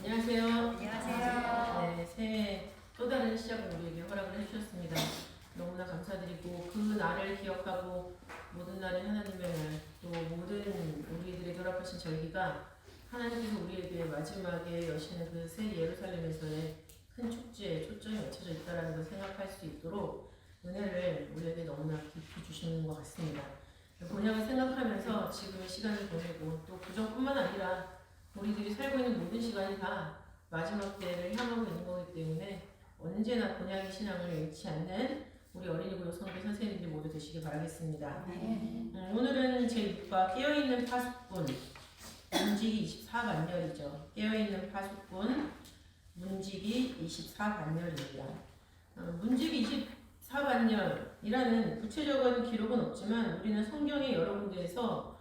안녕하세요. 안녕하세요. 네, 새해 또 다른 시작을 우리에게 허락을 해주셨습니다. 너무나 감사드리고 그 날을 기억하고 모든 날에 하나님의 날, 또 모든 우리들에게 허락하신 절기가 하나님께서 우리에게 마지막에 여시는 그 새 예루살렘에서의 큰 축제에 초점이 맞춰져 있다는 것을 생각할 수 있도록 은혜를 우리에게 너무나 깊이 주시는 것 같습니다. 본향을 생각하면서 지금의 시간을 보내고 또 그전뿐만 아니라 우리들이 살고 있는 모든 시간이 다 마지막 때를 향하고 있는 거기 때문에 언제나 본향의 신앙을 잃지 않는 우리 어린이구역 성교 선생님들 모두 되시길 바라겠습니다. 오늘은 제6과 깨어있는 파수꾼 문지기 24반열이죠. 깨어있는 파수꾼 문지기 24반열입니다. 문지기 24반열이라는 구체적인 기록은 없지만 우리는 성경의 여러 군데에서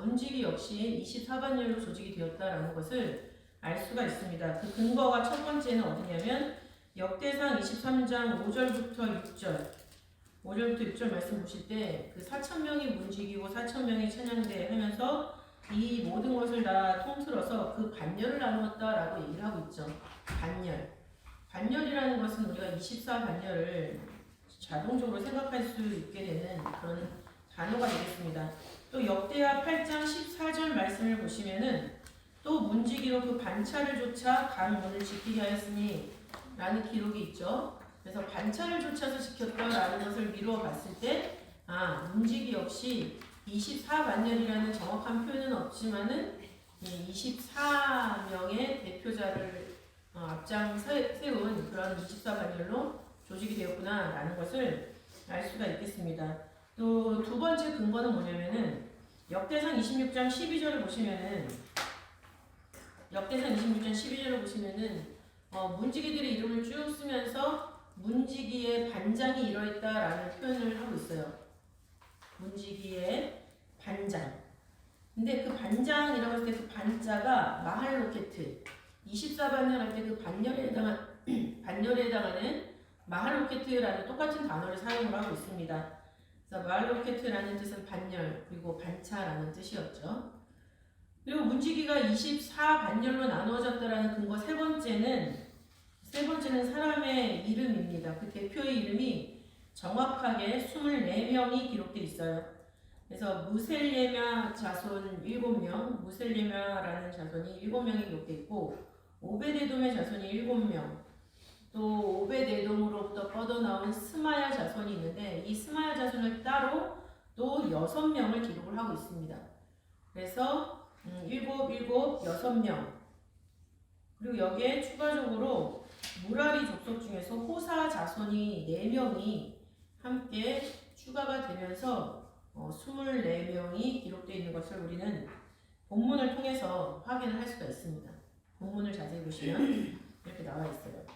문지기 역시 24반열로 조직이 되었다라는 것을 알 수가 있습니다. 그 근거가 첫 번째는 어디냐면 역대상 23장 5절부터 6절 말씀 보실 때 그 4,000명이 문지기고 4,000명이 찬양대 하면서 이 모든 것을 다 통틀어서 그 반열을 나누었다라고 얘기를 하고 있죠. 반열이라는 것은 우리가 24반열을 자동적으로 생각할 수 있게 되는 그런 단어가 되겠습니다. 또 역대하 8장 14절 말씀을 보시면은 또 문지기로 그 반차를 쫓아 강 문을 지키게 하였으니 라는 기록이 있죠. 그래서 반차를 쫓아서 지켰다라는 것을 미루어 봤을 때 문지기 역시 24반열이라는 정확한 표현은 없지만은 24명의 대표자를 앞장 세운 그런 24반열로 조직이 되었구나라는 것을 알 수가 있겠습니다. 또 두 번째 근거는 뭐냐면은 역대상 26장 12절을 보시면은 문지기들의 이름을 쭉 쓰면서 문지기의 반장이 이러했다라는 표현을 하고 있어요. 문지기의 반장. 근데 그 반장이라고 할 때 그 반자가 마할로케트 24반열 할 때 그 반열에 해당하는 마할로케트라는 똑같은 단어를 사용을 하고 있습니다. 그래서 마할로케트라는 뜻은 반열 그리고 반차라는 뜻이었죠. 그리고 문지기가 24반열로 나누어졌다라는 근거 세 번째는 사람의 이름입니다. 그 대표의 이름이 정확하게 24명이 기록되어 있어요. 그래서 무셀레마 자손 7명, 무셀레마라는 자손이 7명이 기록되어 있고 오베데돔의 자손이 7명, 또 오베데돔으로부터 뻗어나온 스마야 자손이 있는데 이 스마야 자손을 따로 또 6명을 기록을 하고 있습니다. 그래서 7, 6명 그리고 여기에 추가적으로 무라리 족속 중에서 호사 자손이 4명이 함께 추가가 되면서 24명이 기록되어 있는 것을 우리는 본문을 통해서 확인을 할 수가 있습니다. 본문을 자세히 보시면 이렇게 나와 있어요.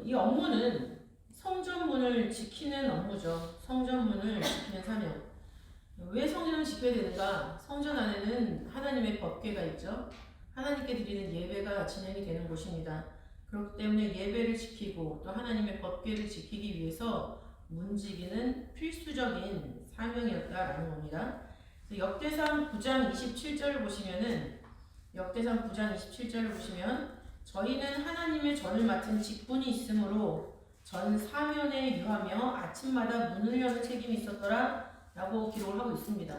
이 업무는 성전문을 지키는 업무죠. 성전문을 지키는 사명. 왜 성전을 지켜야 되는가? 성전 안에는 하나님의 법궤가 있죠. 하나님께 드리는 예배가 진행이 되는 곳입니다. 그렇기 때문에 예배를 지키고 또 하나님의 법궤를 지키기 위해서 문지기는 필수적인 사명이었다라는 겁니다. 역대상 9장 27절을 보시면은 저희는 하나님의 전을 맡은 직분이 있으므로 전 사면에 유하며 아침마다 문을 여는 책임이 있었더라 라고 기록을 하고 있습니다.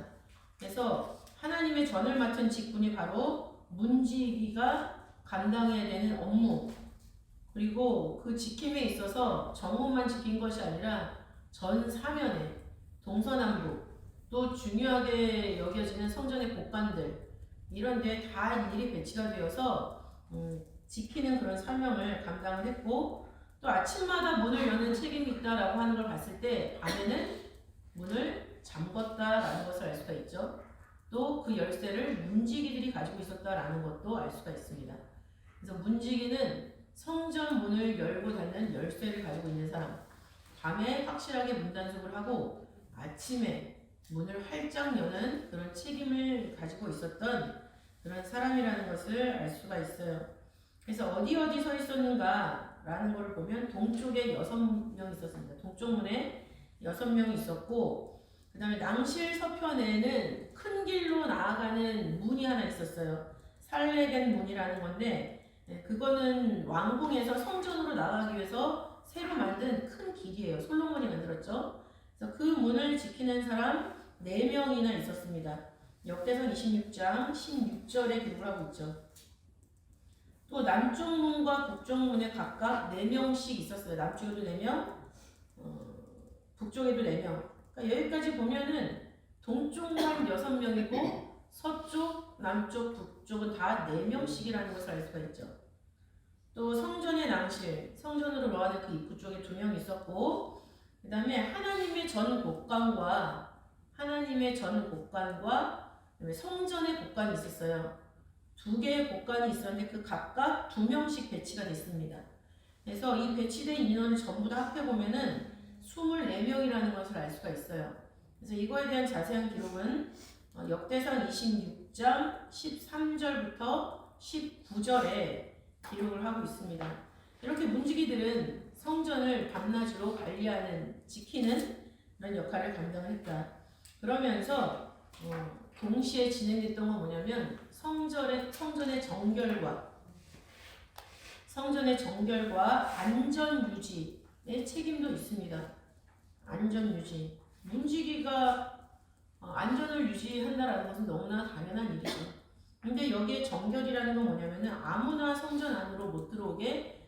그래서 하나님의 전을 맡은 직분이 바로 문지기가 감당해야 되는 업무 그리고 그 지킴에 있어서 정문만 지킨 것이 아니라 전 사면에 동서남북 또 중요하게 여겨지는 성전의 곳간들 이런 데 다 일일이 배치가 되어서 지키는 그런 사명을 감당을 했고 또 아침마다 문을 여는 책임이 있다라고 하는 걸 봤을 때 밤에는 문을 잠궜다라는 것을 알 수가 있죠. 또 그 열쇠를 문지기들이 가지고 있었다라는 것도 알 수가 있습니다. 그래서 문지기는 성전 문을 열고 닫는 열쇠를 가지고 있는 사람, 밤에 확실하게 문 단속을 하고 아침에 문을 활짝 여는 그런 책임을 가지고 있었던 그런 사람이라는 것을 알 수가 있어요. 그래서 어디 서 있었는가라는 것을 보면 동쪽에 6명 있었습니다. 동쪽 문에 6명이 있었고 그 다음에 낭실 서편에는 큰 길로 나아가는 문이 하나 있었어요. 살레겐 문이라는 건데 그거는 왕궁에서 성전으로 나가기 위해서 새로 만든 큰 길이에요. 솔로몬이 만들었죠. 그래서 그 문을 지키는 사람 4명이나 있었습니다. 역대상 26장 16절에 기록을 하고 있죠. 또 남쪽 문과 북쪽 문에 각각 4명씩 있었어요. 남쪽에도 4명, 북쪽에도 4명. 그러니까 여기까지 보면은 동쪽만 6명이고 서쪽, 남쪽, 북쪽은 다 4명씩이라는 것을 알 수가 있죠. 또 성전의 낭실, 성전으로 들어가는 그 입구 쪽에 2명 있었고, 그 다음에 하나님의 전 곡관과 성전의 곡관이 있었어요. 2개의 곡관이 있었는데 그 각각 2명씩 배치가 됐습니다. 그래서 이 배치된 인원을 전부 다 합해보면은 24명이라는 것을 알 수가 있어요. 그래서 이거에 대한 자세한 기록은 역대상 26장 13절부터 19절에 기록을 하고 있습니다. 이렇게 문지기들은 성전을 밤낮으로 관리하는, 지키는 그런 역할을 감당했다. 그러면서 동시에 진행됐던 건 뭐냐면 성전의 정결과 안전 유지의 책임도 있습니다. 안전 유지. 문지기가 안전을 유지한다라는 것은 너무나 당연한 일이죠. 근데 여기에 정결이라는 건 뭐냐면은 아무나 성전 안으로 못 들어오게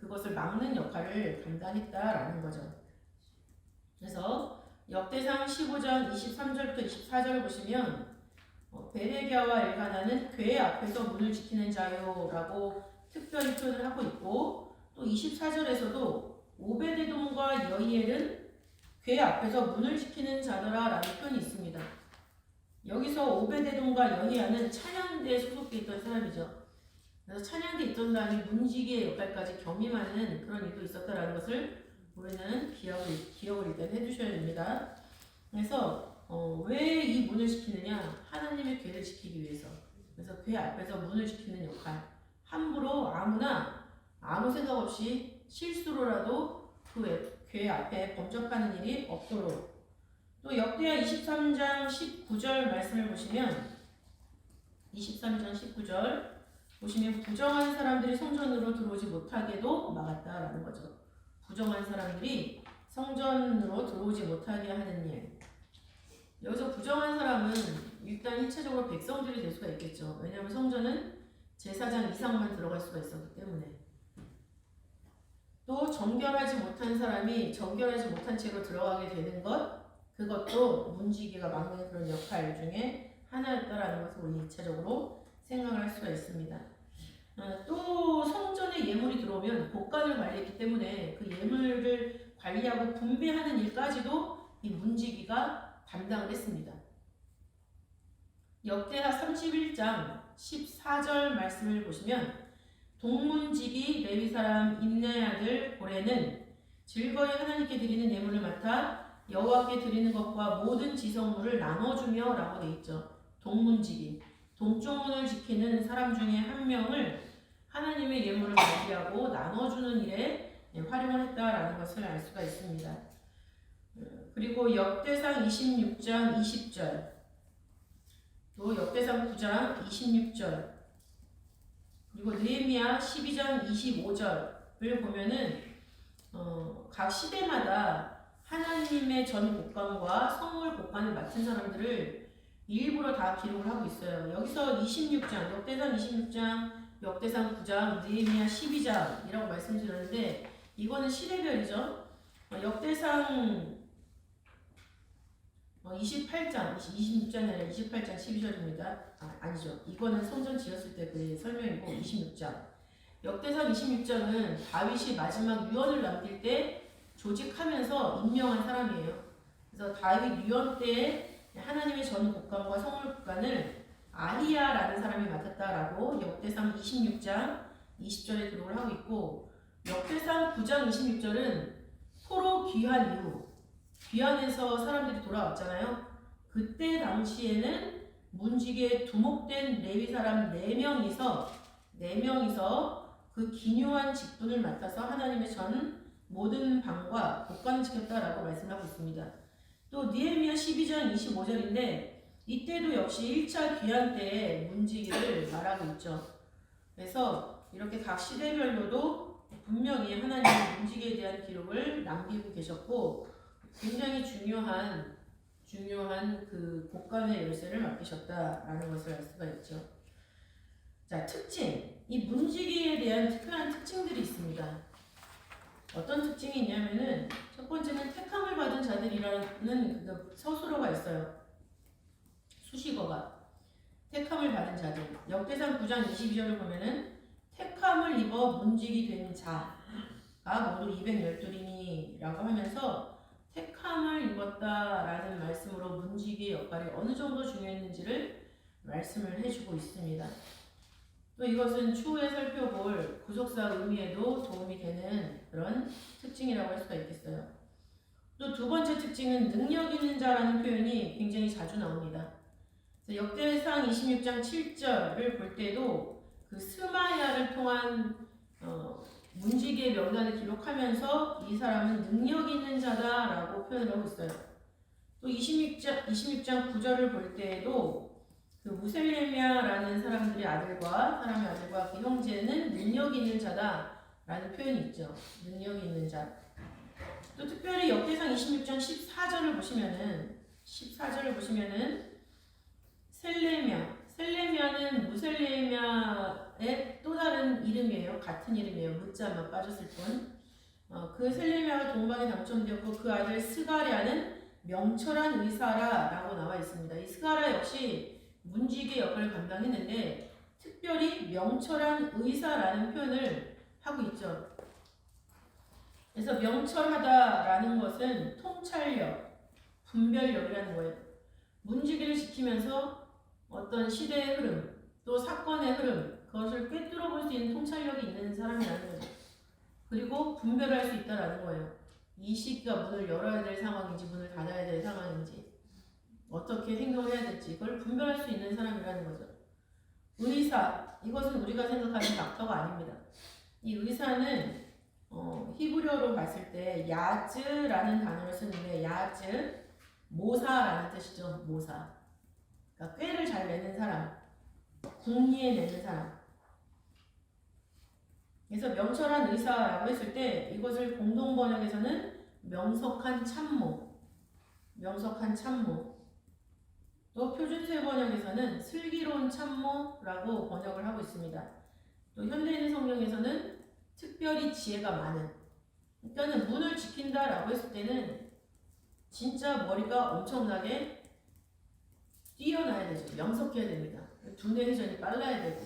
그것을 막는 역할을 감당했다라는 거죠. 그래서 역대상 15장 23절부터 24절을 보시면 베레기야와 엘가나는 궤 앞에서 문을 지키는 자요라고 특별히 표현을 하고 있고, 또 24절에서도 오베데돔과 여이엘은 궤 앞에서 문을 지키는 자더라라는 표현이 있습니다. 여기서 오베데돔과 여이엘은 찬양대에 소속돼 있던 사람이죠. 그래서 찬양대에 있던 사람이 문지기의 역할까지 겸임하는 그런 일도 있었다라는 것을 우리는 기억을 일단 해주셔야 됩니다. 그래서 왜 이 문을 지키느냐? 하나님의 궤를 지키기 위해서. 그래서 궤 앞에서 문을 지키는 역할. 함부로 아무나 아무 생각 없이 실수로라도 그 궤 앞에 범접하는 일이 없도록. 또 역대하 23장 19절 말씀을 보시면 23장 19절 보시면 부정한 사람들이 성전으로 들어오지 못하게도 막았다라는 거죠. 부정한 사람들이 성전으로 들어오지 못하게 하는 일. 여기서 부정한 사람은 일단 1차적으로 백성들이 될 수가 있겠죠. 왜냐하면 성전은 제사장 이상만 들어갈 수가 있었기 때문에. 또 정결하지 못한 사람이 정결하지 못한 채로 들어가게 되는 것, 그것도 문지기가 막는 그런 역할 중에 하나였다라는 것을 우리 2차적으로 생각을 할 수가 있습니다. 또 성전에 예물이 들어오면 곡간을 관리했기 때문에 그 예물을 관리하고 분배하는 일까지도 이 문지기가 담당을 했습니다. 역대하 31장 14절 말씀을 보시면 동문지기 레위 사람 임나의 아들 고레는 즐거이 하나님께 드리는 예물을 맡아 여호와께 드리는 것과 모든 지성물을 나눠주며 라고 되어 있죠. 동문지기, 동쪽 문을 지키는 사람 중에 한 명을 하나님의 예물을 관리하고 나눠주는 일에 활용을 했다라는 것을 알 수가 있습니다. 그리고 역대상 26장 20절, 또 역대상 9장 26절, 그리고 느헤미야 12장 25절을 보면은 각 시대마다 하나님의 전 곡관과 성물 곡관을 맡은 사람들을 일부러 다 기록을 하고 있어요. 여기서 26장, 역대상 26장, 역대상 9장, 느헤미야 12장이라고 말씀드렸는데 이거는 시대별이죠. 역대상 28장, 26장이 아니라 28장 12절입니다. 아니죠. 이거는 성전 지었을 때 그 설명이고 26장. 역대상 26장은 다윗이 마지막 유언을 남길 때 조직하면서 임명한 사람이에요. 그래서 다윗 유언 때에 하나님의 전 곡관과 성물 곡관을 아히야라는 사람이 맡았다라고 역대상 26장 20절에 기록을 하고 있고, 역대상 9장 26절은 포로 귀환 이후 귀환에서 사람들이 돌아왔잖아요. 그때 당시에는 문지기에 두목된 레위 사람 4명이서 그 기묘한 직분을 맡아서 하나님의 전 모든 방과 곡관을 지켰다라고 말씀하고 있습니다. 또 느헤미야 12장 25절인데 이때도 역시 1차 귀환 때의 문지기를 말하고 있죠. 그래서 이렇게 각 시대별로도 분명히 하나님의 문지기에 대한 기록을 남기고 계셨고 굉장히 중요한 그 곳간의 열쇠를 맡기셨다라는 것을 알 수가 있죠. 자, 특징. 이 문지기에 대한 특별한 특징들이 있습니다. 어떤 특징이 있냐면은 첫 번째는 택함을 받은 자들이라는 그 서술어가 있어요. 수식어가. 택함을 받은 자들. 역대상 9장 22절을 보면은 택함을 입어 문지기 된 자가 모두 212이니라고 하면서 택함을 입었다라는 말씀으로 문지기의 역할이 어느 정도 중요했는지를 말씀을 해주고 있습니다. 또 이것은 추후에 살펴볼 구속사 의미에도 도움이 되는 그런 특징이라고 할 수가 있겠어요. 또 두 번째 특징은 능력 있는 자라는 표현이 굉장히 자주 나옵니다. 역대상 26장 7절을 볼 때도 그 스마야를 통한 문지기의 명단을 기록하면서 이 사람은 능력 있는 자다라고 표현을 하고 있어요. 또 26장 9절을 볼 때에도 그 무셀레미아라는 사람의 아들과 그 형제는 능력 있는 자다라는 표현이 있죠. 능력 있는 자. 또 특별히 역대상 26장 14절을 보시면은 셀레미아는 무셀레미아의 또 다른 이름이에요. 같은 이름이에요. 무자만 빠졌을 뿐. 그 셀레미아가 동방에 당첨되었고 그 아들 스가랴는 명철한 의사라라고 나와 있습니다. 이 스가랴 역시 문지기의 역할을 감당했는데 특별히 명철한 의사라는 표현을 하고 있죠. 그래서 명철하다라는 것은 통찰력, 분별력이라는 거예요. 문지기를 지키면서 어떤 시대의 흐름, 또 사건의 흐름, 그것을 꿰뚫어 볼 수 있는 통찰력이 있는 사람이라는 거죠. 그리고 분별할 수 있다라는 거예요. 이 시기가 문을 열어야 될 상황인지 문을 닫아야 될 상황인지 어떻게 행동을 해야 될지 그걸 분별할 수 있는 사람이라는 거죠. 의사, 이것은 우리가 생각하는 닥터가 아닙니다. 이 의사는 히브리어로 봤을 때 야즈라는 단어를 쓰는데 야즈, 모사라는 뜻이죠. 모사. 그러니까 꾀를 잘 내는 사람, 궁리에 내는 사람. 그래서 명철한 의사라고 했을 때 이것을 공동 번역에서는 명석한 참모, 또 표준세 번역에서는 슬기로운 참모라고 번역을 하고 있습니다. 또 현대인 성경에서는 특별히 지혜가 많은. 그러니까는 문을 지킨다라고 했을 때는 진짜 머리가 엄청나게 뛰어나야 되죠. 명석해야 됩니다. 두뇌 회전이 빨라야 되고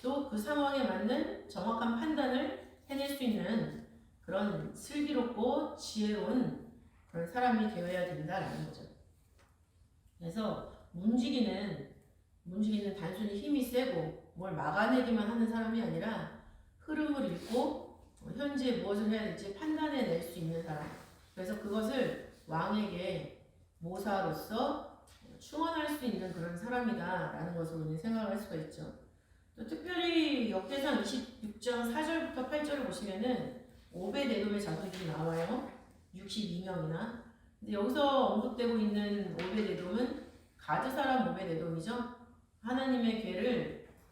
또 그 상황에 맞는 정확한 판단을 해낼 수 있는 그런 슬기롭고 지혜로운 그런 사람이 되어야 된다라는 거죠. 그래서 문지기는 단순히 힘이 세고 뭘 막아내기만 하는 사람이 아니라 흐름을 읽고 현재 무엇을 해야 될지 판단해낼 수 있는 사람. 그래서 그것을 왕에게 모사로서 충원할 수 있는 그런 사람이다라는 것을 우리는 생각할 수가 있죠. 또 특별히 역대상 26장 4절부터 8절을 보시면은 오벳에돔의 자손들이 나와요. 62명이나. 근데 여기서 언급되고 있는 오벳에돔은 가드 사람 오벳에돔이죠. 하나님의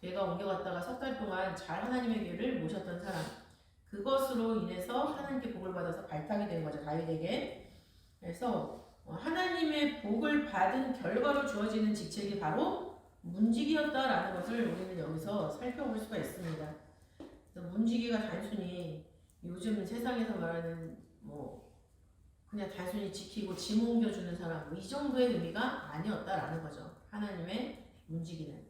괴가 옮겨갔다가 석 달 동안 잘 하나님의 괴를 모셨던 사람. 그것으로 인해서 하나님께 복을 받아서 발탁이 된 거죠. 다윗에게. 그래서 하나님의 복을 받은 결과로 주어지는 직책이 바로 문지기였다라는 것을 우리는 여기서 살펴볼 수가 있습니다. 그래서 문지기가 단순히 요즘 세상에서 말하는 그냥 단순히 지키고 짐 옮겨주는 사람 이 정도의 의미가 아니었다라는 거죠. 하나님의 문지기는.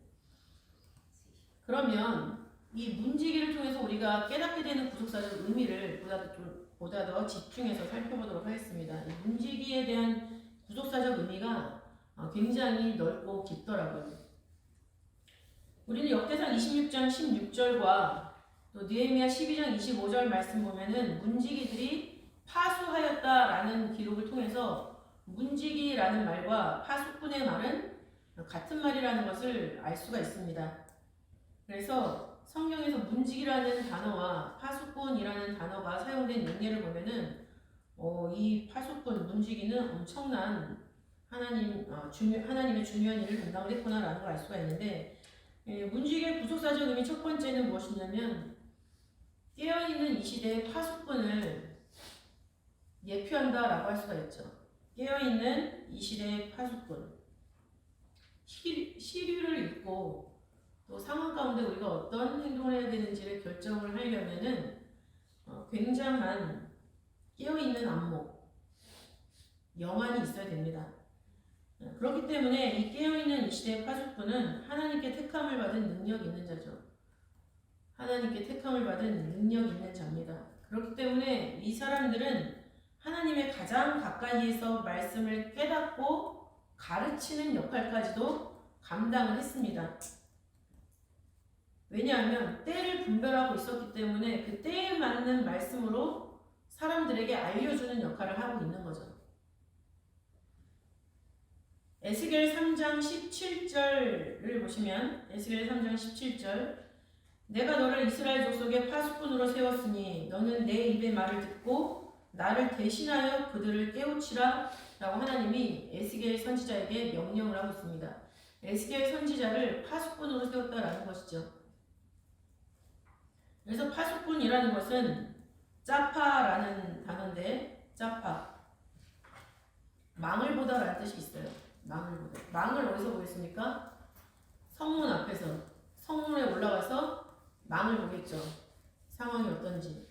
그러면 이 문지기를 통해서 우리가 깨닫게 되는 구속사적 의미를 보다 더 집중해서 살펴보도록 하겠습니다. 이 문지기에 대한 구속사적 의미가 굉장히 넓고 깊더라고요. 우리는 역대상 26장 16절과 또 느헤미야 12장 25절 말씀 보면은 문지기들이 파수하였다라는 기록을 통해서 문지기라는 말과 파수꾼의 말은 같은 말이라는 것을 알 수가 있습니다. 그래서 성경에서 문지기라는 단어와 파수꾼이라는 단어가 사용된 용례를 보면은 이 파수꾼, 문지기는 엄청난 하나님의 중요한 일을 담당을 했구나라는 걸 알 수가 있는데, 문지기의 구속사적 의미 첫 번째는 무엇이냐면 깨어있는 이 시대의 파수꾼을 예표한다라고 할 수가 있죠. 깨어있는 이 시대의 파수꾼, 시류를 읽고 또 상황 가운데 우리가 어떤 행동을 해야 되는지를 결정을 하려면은 굉장한 깨어있는 안목, 영안이 있어야 됩니다. 그렇기 때문에 이 깨어있는 이 시대의 파수꾼은 하나님께 택함을 받은 능력 있는 자죠. 하나님께 택함을 받은 능력 있는 자입니다. 그렇기 때문에 이 사람들은 하나님의 가장 가까이에서 말씀을 깨닫고 가르치는 역할까지도 감당을 했습니다. 왜냐하면 때를 분별하고 있었기 때문에 그 때에 맞는 말씀으로 사람들에게 알려주는 역할을 하고 있는 거죠. 에스겔 3장 17절을 보시면 에스겔 3장 17절 내가 너를 이스라엘 족속의 파수꾼으로 세웠으니 너는 내 입의 말을 듣고 나를 대신하여 그들을 깨우치라 라고 하나님이 에스겔 선지자에게 명령을 하고 있습니다. 에스겔 선지자를 파수꾼으로 세웠다라는 것이죠. 그래서 파수꾼이라는 것은 짜파라는 단어인데 짜파 망을 보다라는 뜻이 있어요. 망을 보다. 망을 어디서 보겠습니까? 성문 앞에서 성문에 올라가서 망을 보겠죠. 상황이 어떤지.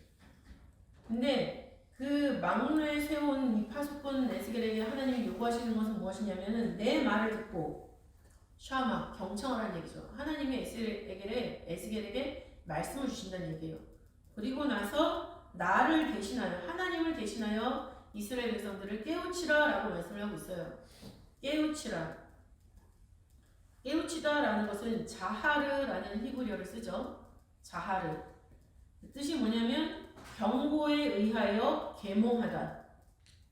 근데 그 망문에 세운 이 파수꾼 에스겔에게 하나님이 요구하시는 것은 무엇이냐면은 내 말을 듣고 샤마 경청을 하는 얘기죠. 하나님이 에스겔에게 말씀을 주신다는 얘기예요. 그리고 나서 나를 대신하여 하나님을 대신하여 이스라엘 백성들을 깨우치라 라고 말씀을 하고 있어요. 깨우치라. 깨우치다라는 것은 자하르라는 히브리어를 쓰죠. 자하르. 뜻이 뭐냐면 경고에 의하여 계몽하다.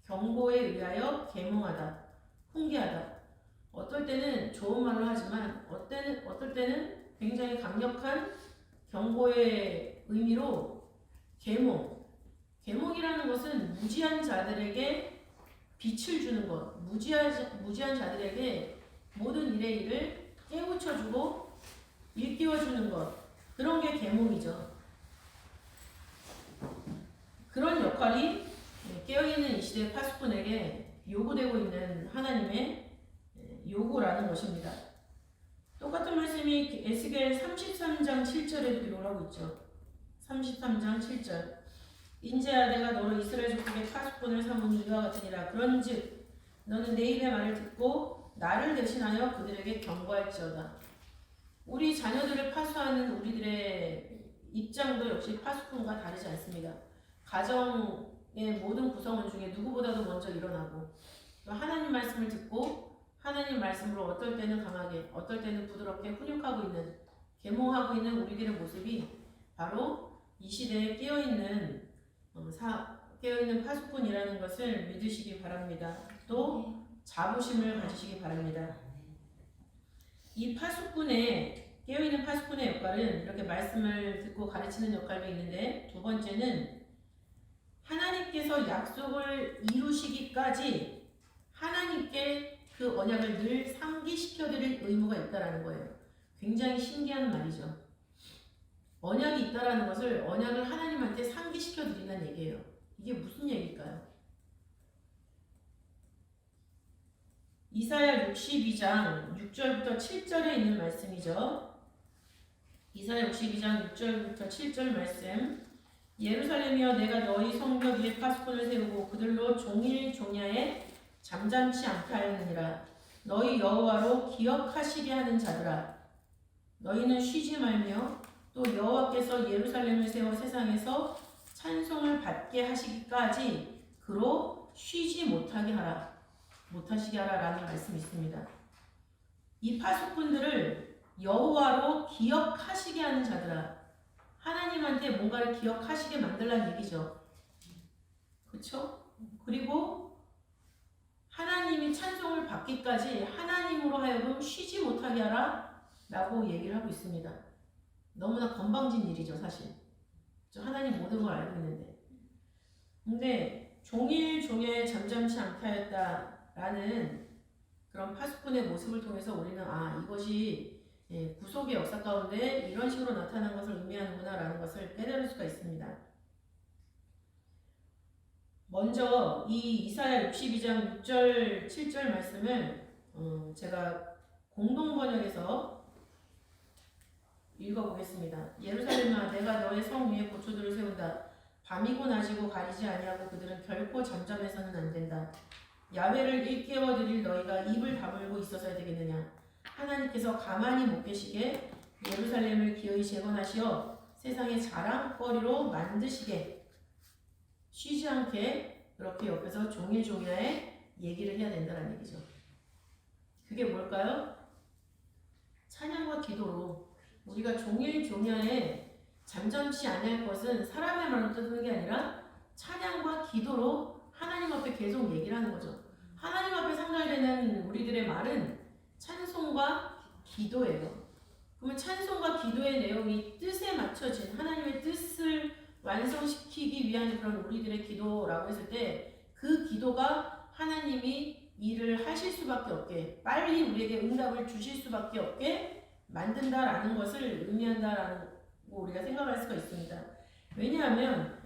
경고에 의하여 계몽하다. 훈계하다. 어떨 때는 좋은 말로 하지만 어떨 때는 굉장히 강력한 경고의 의미로 계몽. 계몽이라는 것은 무지한 자들에게 빛을 주는 것. 무지한 자들에게 모든 일의 일을 깨우쳐주고 일깨워주는 것. 그런 게 계몽이죠. 그런 역할이 깨어있는 이 시대 파수꾼에게 요구되고 있는 하나님의 요구라는 것입니다. 똑같은 말씀이 에스겔 33장 7절에도 기록을 하고 있죠. 33장 7절 인자야 내가 너를 이스라엘 족속의 파수꾼을 삼으니 이와 같으니라. 그런즉 너는 내 입의 말을 듣고 나를 대신하여 그들에게 경고할지어다. 우리 자녀들을 파수하는 우리들의 입장도 역시 파수꾼과 다르지 않습니다. 가정의 모든 구성원 중에 누구보다도 먼저 일어나고 또 하나님 말씀을 듣고 하나님 말씀으로 어떨 때는 강하게 어떨 때는 부드럽게 훈육하고 있는 계몽하고 있는 우리들의 모습이 바로 이 시대에 깨어있는 파수꾼이라는 것을 믿으시기 바랍니다. 또 자부심을 가지시기 바랍니다. 이 깨어있는 파수꾼의 역할은 이렇게 말씀을 듣고 가르치는 역할도 있는데 두 번째는 하나님께서 약속을 이루시기까지 하나님께 그 언약을 늘 상기시켜드릴 의무가 있다는 거예요. 굉장히 신기한 말이죠. 언약이 있다는 것을 언약을 하나님한테 상기시켜드린다는 얘기예요. 이게 무슨 얘기일까요? 이사야 62장 6절부터 7절에 있는 말씀이죠. 이사야 62장 6절부터 7절 말씀 예루살렘이여 내가 너희 성벽 위에 파수꾼을 세우고 그들로 종일 종야에 잠잠치 않게 하였느니라. 너희 여호와로 기억하시게 하는 자들아 너희는 쉬지 말며 또 여호와께서 예루살렘을 세워 세상에서 찬송을 받게 하시기까지 그로 쉬지 못하시게 하라라는 말씀이 있습니다. 이 파수꾼들을 여호와로 기억하시게 하는 자들아 하나님한테 뭔가를 기억하시게 만들라는 얘기죠. 그렇죠? 그리고 하나님이 찬송을 받기까지 하나님으로 하여금 쉬지 못하게 하라 라고 얘기를 하고 있습니다. 너무나 건방진 일이죠 사실. 하나님 모든 걸 알고 있는데 근데 종일 종야에 잠잠치 않게 하였다라는 그런 파수꾼의 모습을 통해서 우리는 이것이 구속의 역사 가운데 이런 식으로 나타난 것을 의미하는구나 라는 것을 깨달을 수가 있습니다. 먼저 이 이사야 62장 6절 7절 말씀을 제가 공동번역에서 읽어보겠습니다. 예루살렘아 내가 너의 성 위에 고초들을 세운다. 밤이고 낮이고 가리지 아니하고 그들은 결코 잠잠해서는 안 된다. 야훼를 일깨워 드릴 너희가 입을 다물고 있어서야 되겠느냐. 하나님께서 가만히 못 계시게 예루살렘을 기어이 재건하시어 세상의 자랑거리로 만드시게 쉬지 않게 그렇게 옆에서 종일종야에 얘기를 해야 된다는 얘기죠. 그게 뭘까요? 찬양과 기도로 우리가 종일종야에 잠잠치 않을 것은 사람의 말로 뜨는 게 아니라 찬양과 기도로 하나님 앞에 계속 얘기를 하는 거죠. 하나님 앞에 상달되는 우리들의 말은 찬송과 기도예요. 그러면 찬송과 기도의 내용이 뜻에 맞춰진 하나님의 뜻을 완성시키기 위한 그런 우리들의 기도라고 했을 때 그 기도가 하나님이 일을 하실 수밖에 없게 빨리 우리에게 응답을 주실 수밖에 없게 만든다라는 것을 의미한다라고 우리가 생각할 수가 있습니다. 왜냐하면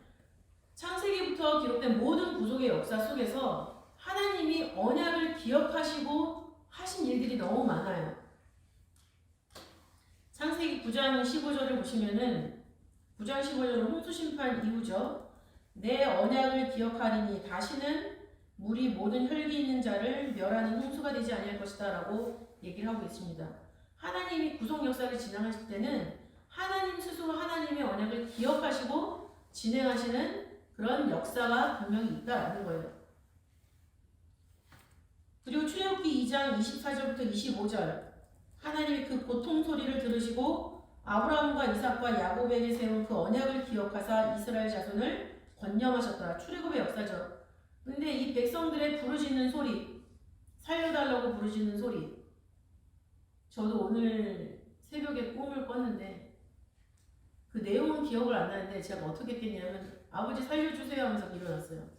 창세기부터 기록된 모든 구속의 역사 속에서 하나님이 언약을 기억하시고 하신 일들이 너무 많아요. 창세기 9장 15절을 보시면은 9장 15절은 홍수심판 이후죠. 내 언약을 기억하리니 다시는 물이 모든 혈기 있는 자를 멸하는 홍수가 되지 아니할 것이다 라고 얘기를 하고 있습니다. 하나님이 구속 역사를 진행하실 때는 하나님 스스로 하나님의 언약을 기억하시고 진행하시는 그런 역사가 분명히 있다라는 거예요. 그리고 출애굽기 2장 24절부터 25절 하나님이 그 고통 소리를 들으시고 아브라함과 이삭과 야곱에게 세운 그 언약을 기억하사 이스라엘 자손을 권념하셨더라. 출애굽의 역사죠. 근데 이 백성들의 부르짖는 소리, 살려달라고 부르짖는 소리, 저도 오늘 새벽에 꿈을 꿨는데 그 내용은 기억을 안 나는데 제가 어떻게 깼냐면 아버지 살려주세요 하면서 일어났어요.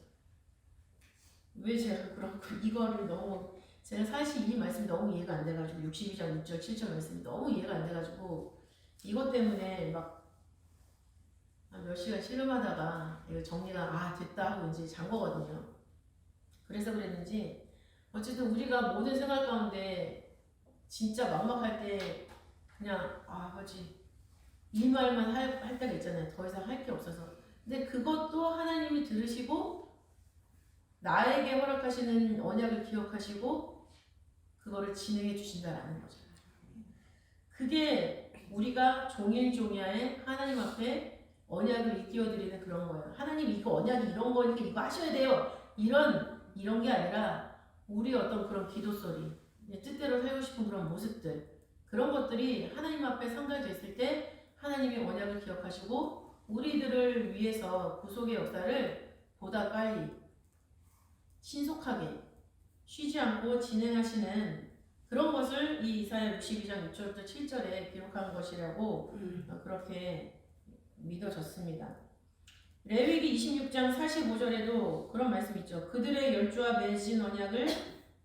왜 제가 그렇고 이거를 너무 제가 사실 이 말씀이 너무 이해가 안 돼가지고 62장 6절 7절 말씀이 너무 이해가 안 돼가지고 이것 때문에 막 몇 시간 씨름하다가 이거 정리가 됐다 하고 이제 잔 거거든요. 그래서 그랬는지 어쨌든 우리가 모든 생활 가운데 진짜 막막할 때 그냥 아버지 이 말만 할 때가 있잖아요. 더 이상 할 게 없어서. 근데 그것도 하나님이 들으시고 나에게 허락하시는 언약을 기억하시고 그거를 진행해 주신다라는 거죠. 그게 우리가 종일종야에 하나님 앞에 언약을 일깨워드리는 그런 거예요. 하나님 이거 언약이 이런 거니까 이거 하셔야 돼요. 이런 게 아니라 우리 어떤 그런 기도 소리, 뜻대로 살고 싶은 그런 모습들 그런 것들이 하나님 앞에 상달됐을 때 하나님의 언약을 기억하시고 우리들을 위해서 구속의 역사를 보다 빨리 신속하게 쉬지 않고 진행하시는 그런 것을 이 이사야 62장 6절부터 7절에 기록한 것이라고 그렇게 믿어졌습니다. 레위기 26장 45절에도 그런 말씀이 있죠. 그들의 열조와 맺은 언약을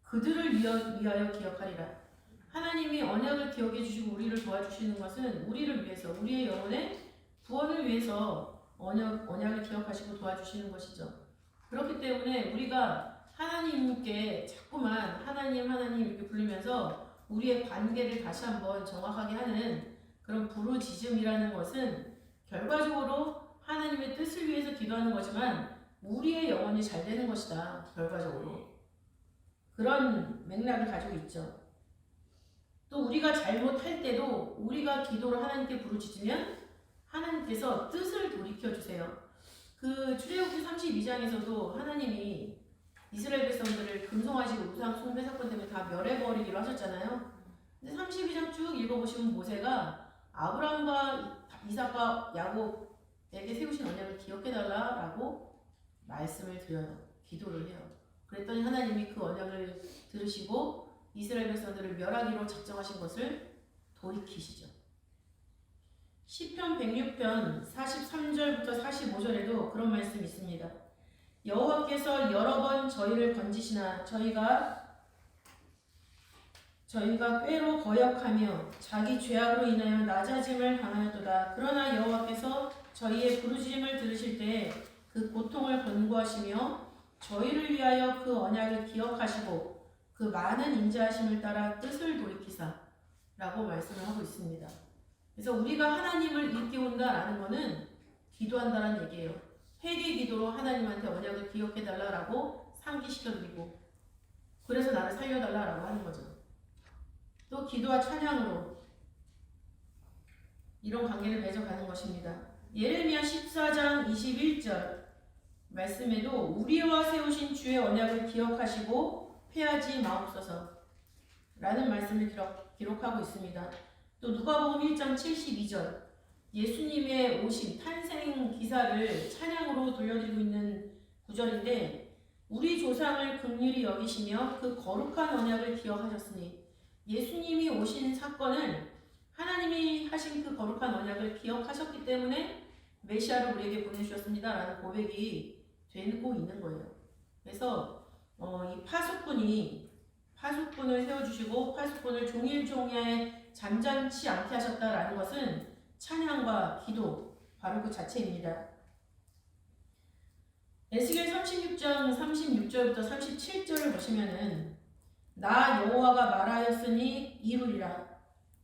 그들을 위하여 기억하리라. 하나님이 언약을 기억해 주시고 우리를 도와주시는 것은 우리를 위해서 우리의 영혼의 구원을 위해서 언약을 기억하시고 도와주시는 것이죠. 그렇기 때문에 우리가 하나님께 자꾸만 하나님 이렇게 부르면서 우리의 관계를 다시 한번 정확하게 하는 그런 부르짖음이라는 것은 결과적으로 하나님의 뜻을 위해서 기도하는 거지만 우리의 영혼이 잘 되는 것이다. 결과적으로 그런 맥락을 가지고 있죠. 또 우리가 잘못할 때도 우리가 기도를 하나님께 부르짖으면 하나님께서 뜻을 돌이켜주세요. 그 출애굽기 32장에서도 하나님이 이스라엘 백성들을 금송아지 우상 숭배 사건 때문에 다 멸해버리기로 하셨잖아요. 근데 32장 쭉 읽어보시면 모세가 아브라함과 이삭과 야곱에게 세우신 언약을 기억해달라라고 말씀을 드려요. 기도를 해요. 그랬더니 하나님이 그 언약을 들으시고 이스라엘 백성들을 멸하기로 작정하신 것을 돌이키시죠. 시편 106편 43절부터 45절에도 그런 말씀이 있습니다. 여호와께서 여러 번 저희를 건지시나 저희가 저희가 꾀로 거역하며 자기 죄악으로 인하여 낮아짐을 당하였도다. 그러나 여호와께서 저희의 부르짖음을 들으실 때 그 고통을 권고하시며 저희를 위하여 그 언약을 기억하시고 그 많은 인자하심을 따라 뜻을 돌이키사 라고 말씀을 하고 있습니다. 그래서 우리가 하나님을 일깨운다라는 것은 기도한다는 얘기예요. 회개 기도로 하나님한테 언약을 기억해달라고 상기시켜드리고 그래서 나를 살려달라고 하는 거죠. 또 기도와 찬양으로 이런 관계를 맺어가는 것입니다. 예레미야 14장 21절 말씀에도 우리와 세우신 주의 언약을 기억하시고 패하지 마옵소서 라는 말씀을 기록하고 있습니다. 또 누가복음 1장 72절 예수님의 오심 탄생 기사를 찬양으로 돌려드리고 있는 구절인데 우리 조상을 긍휼히 여기시며 그 거룩한 언약을 기억하셨으니 예수님이 오신 사건을 하나님이 하신 그 거룩한 언약을 기억하셨기 때문에 메시아를 우리에게 보내주셨습니다 라는 고백이 되고 있는 거예요. 그래서 이 파수꾼을 세워주시고 파수꾼을 종일종야에 잠잠치 않게 하셨다라는 것은 찬양과 기도 바로 그 자체입니다. 에스겔 36장 36절부터 37절을 보시면은 나 여호와가 말하였으니 이루리라.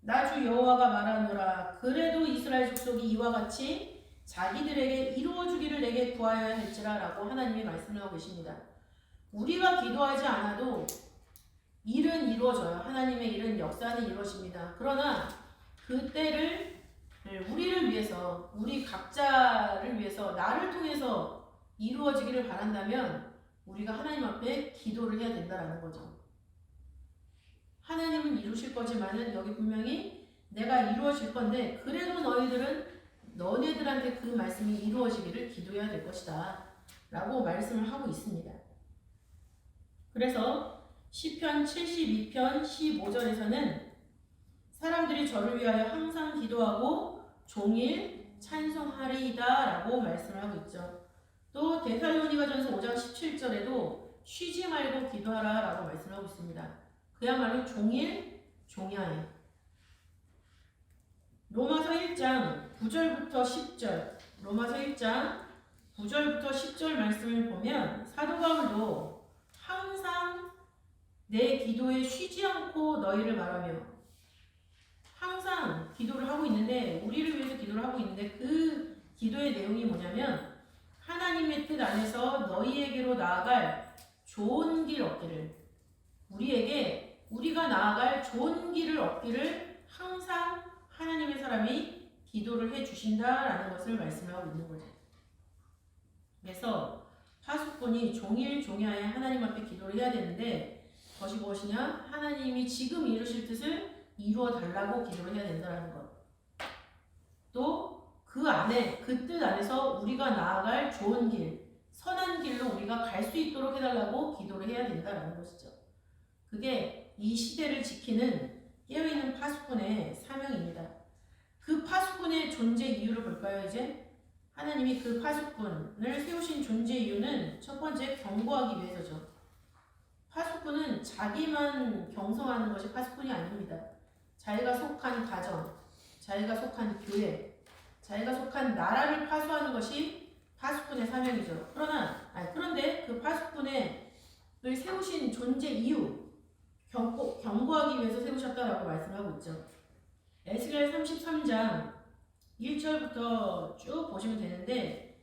나 주 여호와가 말하노라. 그래도 이스라엘 족속이 이와 같이 자기들에게 이루어주기를 내게 구하여야 할지라 라고 하나님이 말씀을 하고 계십니다. 우리가 기도하지 않아도 일은 이루어져요. 하나님의 일은 역사는 이루어집니다. 그러나 그 때를 우리를 위해서 우리 각자를 위해서 나를 통해서 이루어지기를 바란다면 우리가 하나님 앞에 기도를 해야 된다는 거죠. 하나님은 이루실 거지만은 여기 분명히 내가 이루어질 건데 그래도 너네들한테 그 말씀이 이루어지기를 기도해야 될 것이다 라고 말씀을 하고 있습니다. 그래서 시편 72편 15절에서는 사람들이 저를 위하여 항상 기도하고 종일 찬송하리이다 라고 말씀을 하고 있죠. 또 데살로니가전서 5장 17절에도 쉬지 말고 기도하라 라고 말씀을 하고 있습니다. 그야말로 종일 종야에. 로마서 1장 9절부터 10절 로마서 1장 9절부터 10절 말씀을 보면 사도 바울도 항상 내 기도에 쉬지 않고 너희를 말하며 항상 기도를 하고 있는데 우리를 위해서 기도를 하고 있는데 그 기도의 내용이 뭐냐면 하나님의 뜻 안에서 너희에게로 나아갈 좋은 길 얻기를 우리가 나아갈 좋은 길을 얻기를 항상 하나님의 사람이 기도를 해 주신다라는 것을 말씀하고 있는 거죠. 그래서 파수꾼이 종일 종야에 하나님 앞에 기도를 해야 되는데 그것이 무엇이냐? 하나님이 지금 이루실 뜻을 이루어 달라고 기도를 해야 된다는 것. 또 그 안에 그 뜻 안에서 우리가 나아갈 좋은 길, 선한 길로 우리가 갈 수 있도록 해달라고 기도를 해야 된다는 것이죠. 그게 이 시대를 지키는 깨어있는 파수꾼의 사명입니다. 그 파수꾼의 존재 이유를 볼까요? 이제 하나님이 그 파수꾼을 세우신 존재 이유는 첫 번째 경고하기 위해서죠. 파수꾼은 자기만 경성하는 것이 파수꾼이 아닙니다. 자기가 속한 가정, 자기가 속한 교회, 자기가 속한 나라를 파수하는 것이 파수꾼의 사명이죠. 그런데 그 파수꾼을 세우신 존재 이유, 경고하기 위해서 세우셨다라고 말씀하고 있죠. 에스겔 33장 1절부터 쭉 보시면 되는데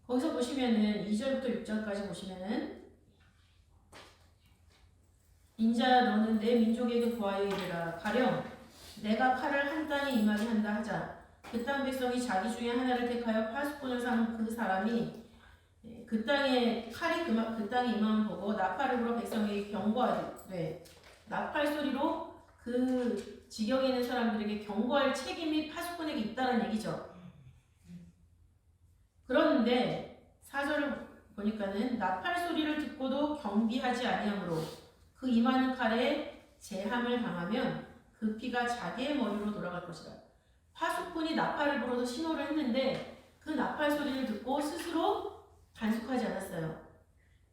거기서 보시면은 2절부터 6절까지 보시면은 인자야 너는 내 민족에게 구하여 이르라. 가령 내가 칼을 한 땅에 임하게 한다 하자. 그 땅 백성이 자기 중에 하나를 택하여 파수꾼을 삼은 그 사람이 그 땅에 칼이 그 땅에 임함을 보고 나팔을 불어 백성에게 경고하되 나팔 소리로 그 지경에 있는 사람들에게 경고할 책임이 파수꾼에게 있다는 얘기죠. 그런데 4절을 보니까는 나팔 소리를 듣고도 경비하지 아니하므로 그 임하는 칼에 제함을 당하면 그 피가 자기의 머리로 돌아갈 것이다. 파수꾼이 나팔을 불어서 신호를 했는데 그 나팔 소리를 듣고 스스로 단속하지 않았어요.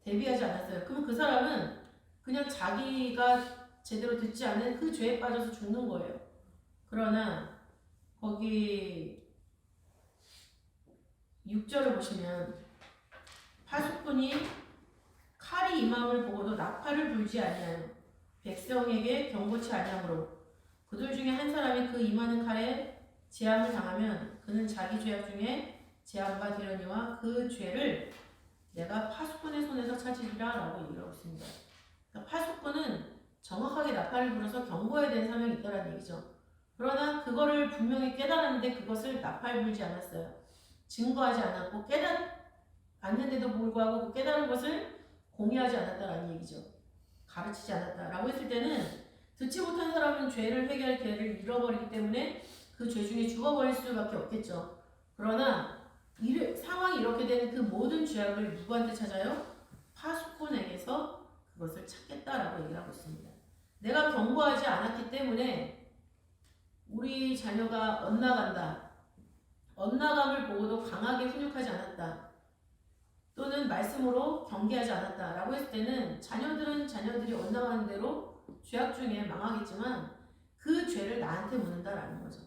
대비하지 않았어요. 그럼 그 사람은 그냥 자기가 제대로 듣지 않은 그 죄에 빠져서 죽는 거예요. 그러나 거기 6절을 보시면 파수꾼이 칼이 임함을 보고도 나팔을 불지 아니하여 백성에게 경고치 아니하므로 그들 중에 한 사람이 그 임하는 칼에 재앙을 당하면 그는 자기 죄악 중에 재앙과 되려니와 그 죄를 내가 파수꾼의 손에서 찾으리라 라고 얘기하고 있습니다. 그러니까 파수꾼은 정확하게 나팔을 불어서 경고해야 되는 사명이 있다는 얘기죠. 그러나 그거를 분명히 깨달았는데 그것을 나팔 불지 않았어요. 증거하지 않았고 깨닫았는데도 불구하고 그 깨달은 것을 공유하지 않았다라는 얘기죠. 가르치지 않았다라고 했을 때는 듣지 못한 사람은 죄를 회개할 기회를 잃어버리기 때문에 그 죄 중에 죽어버릴 수밖에 없겠죠. 그러나 상황이 이렇게 되는 그 모든 죄악을 누구한테 찾아요? 파수꾼에게서 그것을 찾겠다라고 얘기를 하고 있습니다. 내가 경고하지 않았기 때문에 우리 자녀가 엇나간다. 엇나감을 보고도 강하게 훈육하지 않았다. 또는 말씀으로 경계하지 않았다라고 했을 때는 자녀들은 자녀들이 엇나가는 대로 죄악 중에 망하겠지만 그 죄를 나한테 묻는다라는 거죠.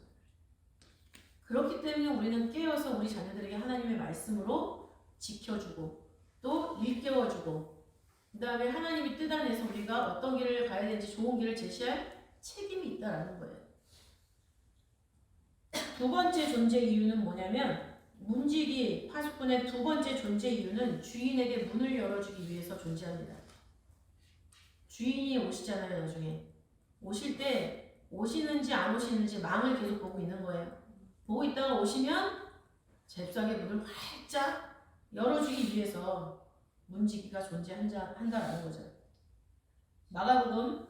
그렇기 때문에 우리는 깨어서 우리 자녀들에게 하나님의 말씀으로 지켜주고 또 일깨워주고 그 다음에 하나님이 뜻 안에서 우리가 어떤 길을 가야 되는지 좋은 길을 제시할 책임이 있다라는 거예요. 두 번째 존재 이유는 뭐냐면 문지기 파수꾼의 두 번째 존재 이유는 주인에게 문을 열어주기 위해서 존재합니다. 주인이 오시잖아요. 나중에 오실 때 오시는지 안 오시는지 망을 계속 보고 있는 거예요. 보고 있다가 오시면 잽싸게 문을 활짝 열어주기 위해서 문지기가 존재한다라는 거죠. 마가복음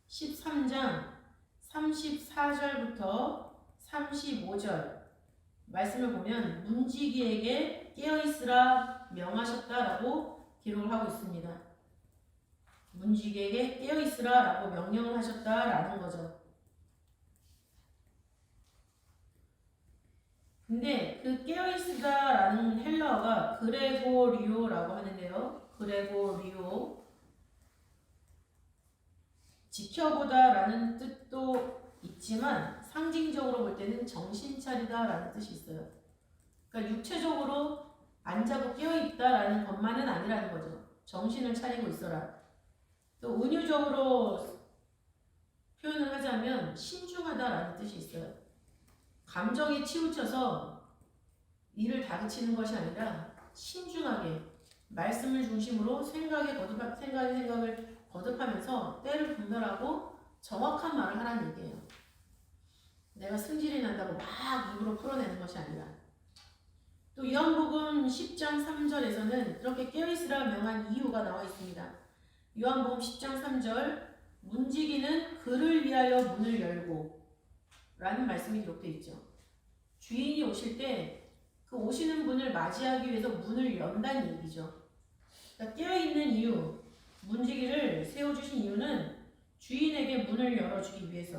13장 34절부터 35절 말씀을 보면 문지기에게 깨어있으라 명하셨다라고 기록을 하고 있습니다. 문지기에게 깨어있으라라고 명령을 하셨다라는 거죠. 근데 그 깨어있으다라는 헬라어가 그레고리오라고 하는데요. 그레고리오 지켜보다라는 뜻도 있지만 상징적으로 볼 때는 정신 차리다라는 뜻이 있어요. 그러니까 육체적으로 안 자고 깨어있다라는 것만은 아니라는 거죠. 정신을 차리고 있어라. 또 은유적으로 표현을 하자면 신중하다라는 뜻이 있어요. 감정에 치우쳐서 일을 다그치는 것이 아니라 신중하게 말씀을 중심으로 생각을 거듭하면서 때를 분별하고 정확한 말을 하라는 얘기예요. 내가 승질이 난다고 막 입으로 풀어내는 것이 아니라. 또 요한복음 10장 3절에서는 그렇게 깨어있으라 명한 이유가 나와 있습니다. 요한복음 10장 3절 문지기는 그를 위하여 문을 열고 라는 말씀이 기록되어 있죠. 주인이 오실 때 그 오시는 분을 맞이하기 위해서 문을 연다는 얘기죠. 그러니까 깨어있는 이유, 문지기를 세워주신 이유는 주인에게 문을 열어주기 위해서.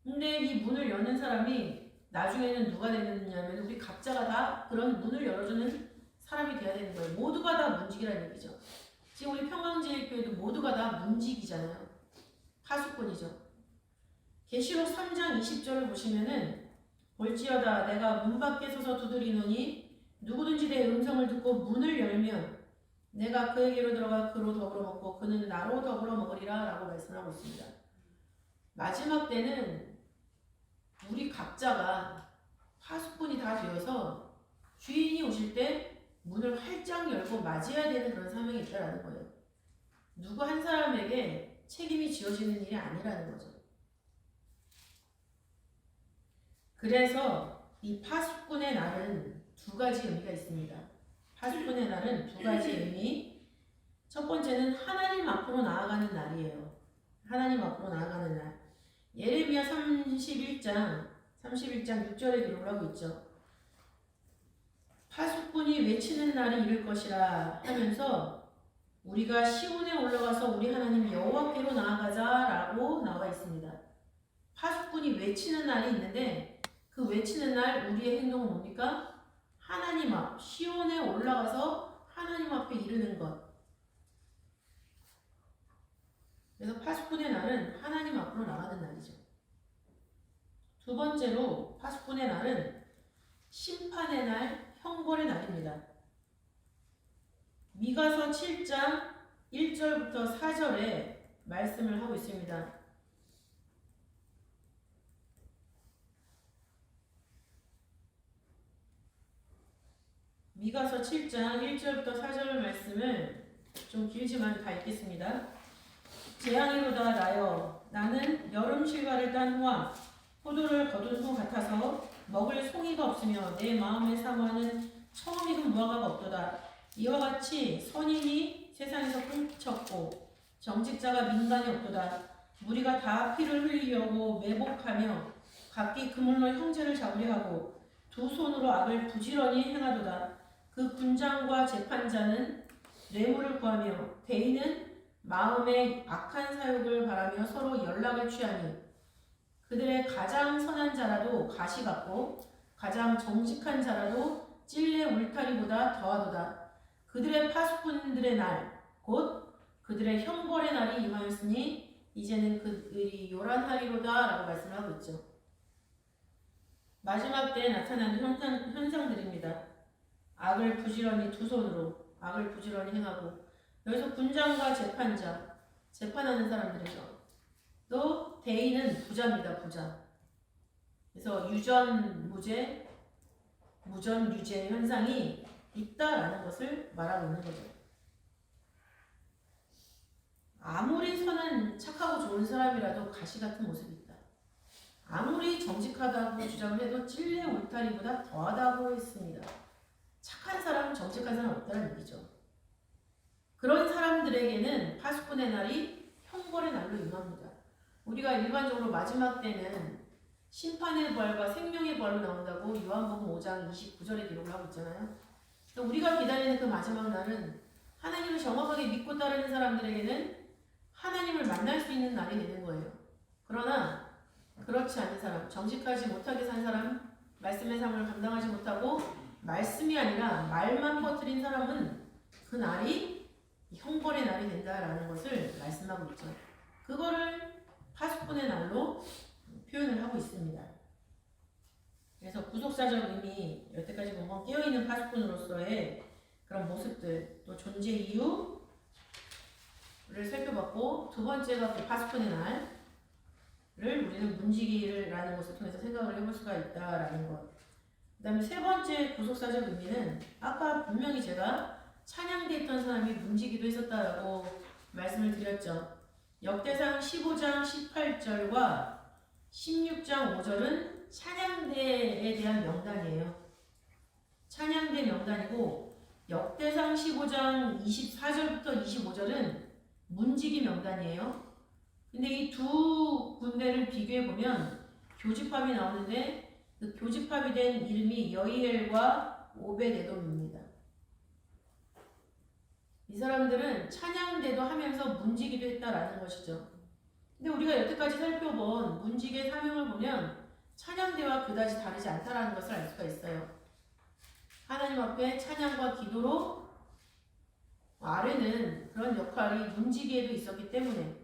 근데 이 문을 여는 사람이 나중에는 누가 되느냐면 우리 각자가 다 그런 문을 열어주는 사람이 돼야 되는 거예요. 모두가 다 문지기라는 얘기죠. 지금 우리 평강제일교회도 모두가 다 문지기잖아요. 파수꾼이죠. 계시록 3장 20절을 보시면은 볼지어다 내가 문 밖에 서서 두드리노니 누구든지 내 음성을 듣고 문을 열면 내가 그에게로 들어가 그로 더불어 먹고 그는 나로 더불어 먹으리라 라고 말씀하고 있습니다. 마지막 때는 우리 각자가 파수꾼이 다 되어서 주인이 오실 때 문을 활짝 열고 맞이해야 되는 그런 사명이 있다는 거예요. 누구 한 사람에게 책임이 지어지는 일이 아니라는 거죠. 그래서 이 파수꾼의 날은 두 가지 의미가 있습니다. 파수꾼의 날은 두 가지 의미. 첫 번째는 하나님 앞으로 나아가는 날이에요. 하나님 앞으로 나아가는 날. 예레미야 31장 6절에 기록을 하고 있죠. 파수꾼이 외치는 날이 이를 것이라 하면서 우리가 시온에 올라가서 우리 하나님 여호와께로 나아가자라고 나와 있습니다. 파수꾼이 외치는 날이 있는데 그 외치는 날 우리의 행동은 뭡니까? 하나님 앞, 시온에 올라가서 하나님 앞에 이르는 것. 그래서 파수꾼의 날은 하나님 앞으로 나가는 날이죠. 두 번째로 파수꾼의 날은 심판의 날, 형벌의 날입니다. 미가서 7장 1절부터 4절에 말씀을 하고 있습니다. 미가서 7장 1절부터 4절 말씀을 좀 길지만 다 읽겠습니다. 재앙이로다 나여 나는 여름 실과를 딴 후와 포도를 거둔 후 같아서 먹을 송이가 없으며 내 마음에 사모하는 처음 익은 무화과가 없도다. 이와 같이 선인이 세상에서 끊쳤고 정직자가 민간이 없도다. 무리가 다 피를 흘리려고 매복하며 각기 그물로 형제를 잡으려 하고 두 손으로 악을 부지런히 행하도다. 그 군장과 재판자는 뇌물을 구하며 대인은 마음에 악한 사욕을 바라며 서로 연락을 취하니 그들의 가장 선한 자라도 가시 같고 가장 정직한 자라도 찔레 울타리보다 더하도다. 그들의 파수꾼들의 날 곧 그들의 형벌의 날이 임하였으니 이제는 그들이 요란하리로다 라고 말씀을 하고 있죠. 마지막 때에 나타나는 현상들입니다. 악을 부지런히 두 손으로 악을 부지런히 행하고 여기서 군장과 재판자 재판하는 사람들이죠. 또 대인은 부자입니다. 부자. 그래서 유전 무죄 무전 유죄 현상이 있다라는 것을 말하고 있는 거죠. 아무리 선한 착하고 좋은 사람이라도 가시 같은 모습이 있다. 아무리 정직하다고 주장을 해도 찔레 울타리보다 더하다고 했습니다. 착한 사람, 정직한 사람 없다는 얘기죠. 그런 사람들에게는 파수꾼의 날이 형벌의 날로 임합니다. 우리가 일반적으로 마지막 때는 심판의 부활과 생명의 부활로 나온다고 요한복음 5장 29절에 기록을 하고 있잖아요. 우리가 기다리는 그 마지막 날은 하나님을 정확하게 믿고 따르는 사람들에게는 하나님을 만날 수 있는 날이 되는 거예요. 그러나 그렇지 않은 사람, 정직하지 못하게 산 사람, 말씀의 삶을 감당하지 못하고 말씀이 아니라 말만 퍼뜨린 사람은 그 날이 형벌의 날이 된다라는 것을 말씀하고 있죠. 그거를 파수꾼의 날로 표현을 하고 있습니다. 그래서 구속사적 의미, 여태까지 본건 깨어있는 파수꾼으로서의 그런 모습들, 또 존재 이유를 살펴봤고, 두 번째가 그 파수꾼의 날을 우리는 문지기라는 것을 통해서 생각을 해볼 수가 있다라는 것. 그 다음에 세 번째 구속사적 의미는 아까 분명히 제가 찬양됐던 사람이 문지기도 했었다라고 말씀을 드렸죠. 역대상 15장 18절과 16장 5절은 찬양대에 대한 명단이에요. 찬양대 명단이고 역대상 15장 24절부터 25절은 문지기 명단이에요. 근데 이 두 군데를 비교해 보면 교집합이 나오는데 그 교집합이 된 이름이 여이엘과 오벳에돔입니다. 이 사람들은 찬양대도 하면서 문지기도 했다라는 것이죠. 근데 우리가 여태까지 살펴본 문지기의 사명을 보면 찬양대와 그다지 다르지 않다라는 것을 알 수가 있어요. 하나님 앞에 찬양과 기도로 아뢰는 그런 역할이 문지기에도 있었기 때문에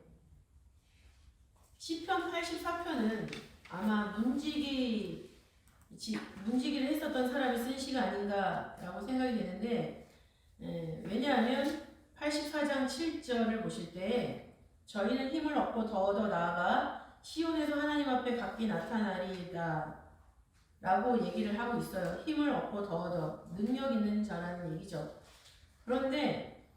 시편 84편은 아마 문지기를 했었던 사람이 쓴 시가 아닌가라고 생각이 되는데, 왜냐하면 84장 7절을 보실 때 저희는 힘을 얻고 더 나아가 시온에서 하나님 앞에 각기 나타나리이다 라고 얘기를 하고 있어요. 힘을 얻고 더 능력 있는 자라는 얘기죠. 그런데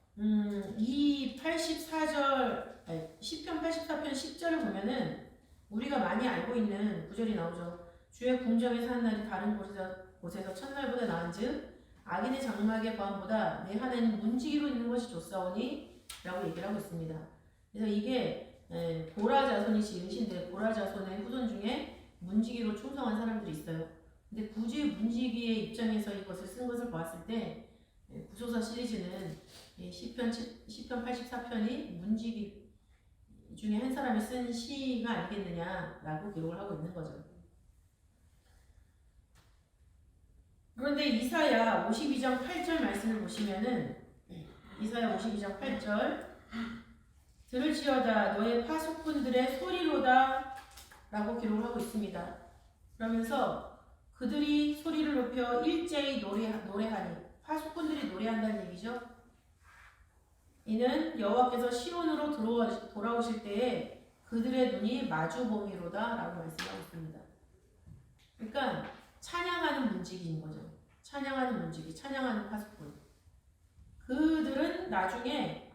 이 10편 84편 10절을 보면은 우리가 많이 알고 있는 구절이 나오죠. 주의 궁정에 사는 날이 다른 곳에서 첫날보다 나은즉 악인의 장막의 과음보다 내 하나님 문지기로 있는 것이 좋사오니 라고 얘기를 하고 있습니다. 그래서 이게 고라 자손이 지은 시인데 고라 자손의 후손 중에 문지기로 충성한 사람들이 있어요. 근데 굳이 문지기의 입장에서 이것을 쓴 것을 보았을 때 구소서 시리즈는 시편 84편이 문지기 중에 한 사람이 쓴 시가 아니겠느냐라고 기록을 하고 있는 거죠. 그런데 이사야 52장 8절 말씀을 보시면은 이사야 52장 8절 들을지어다 너의 파수꾼들의 소리로다 라고 기록을 하고 있습니다. 그러면서 그들이 소리를 높여 일제히 노래하니 파수꾼들이 노래한다는 얘기죠. 이는 여호와께서 시온으로 돌아오실 때에 그들의 눈이 마주보미로다 라고 말씀하고 있습니다. 그러니까 찬양하는 문지기인 거죠. 찬양하는 문지기, 찬양하는 파수꾼. 그들은 나중에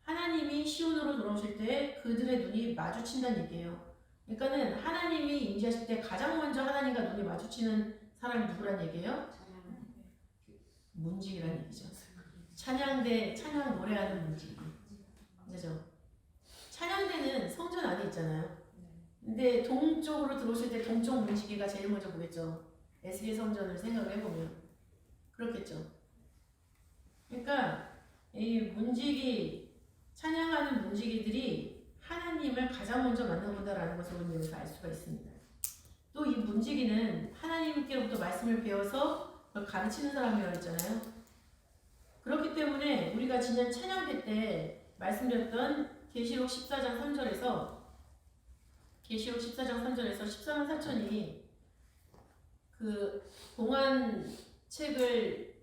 하나님이 시온으로 돌아오실 때 그들의 눈이 마주친다는 얘기예요. 그러니까는 하나님이 임재하실 때 가장 먼저 하나님과 눈이 마주치는 사람이 누구란 얘기예요? 문지기란 얘기죠. 찬양대, 찬양 노래하는 문지기. 그죠? 찬양대는 성전 안에 있잖아요. 근데 동쪽으로 들어오실 때 동쪽 문지기가 제일 먼저 보겠죠. 에스겔 성전을 생각을 해보면 그렇겠죠. 그러니까 이 문지기, 찬양하는 문지기들이 하나님을 가장 먼저 만나본다라는 것을 우리는 여기서 알 수가 있습니다. 또 이 문지기는 하나님께로부터 말씀을 배워서 그걸 가르치는 사람이라고 했잖아요. 그렇기 때문에 우리가 지난 찬양회 때 말씀드렸던 계시록 14장 3절에서 14만 4천이 그 동안 책을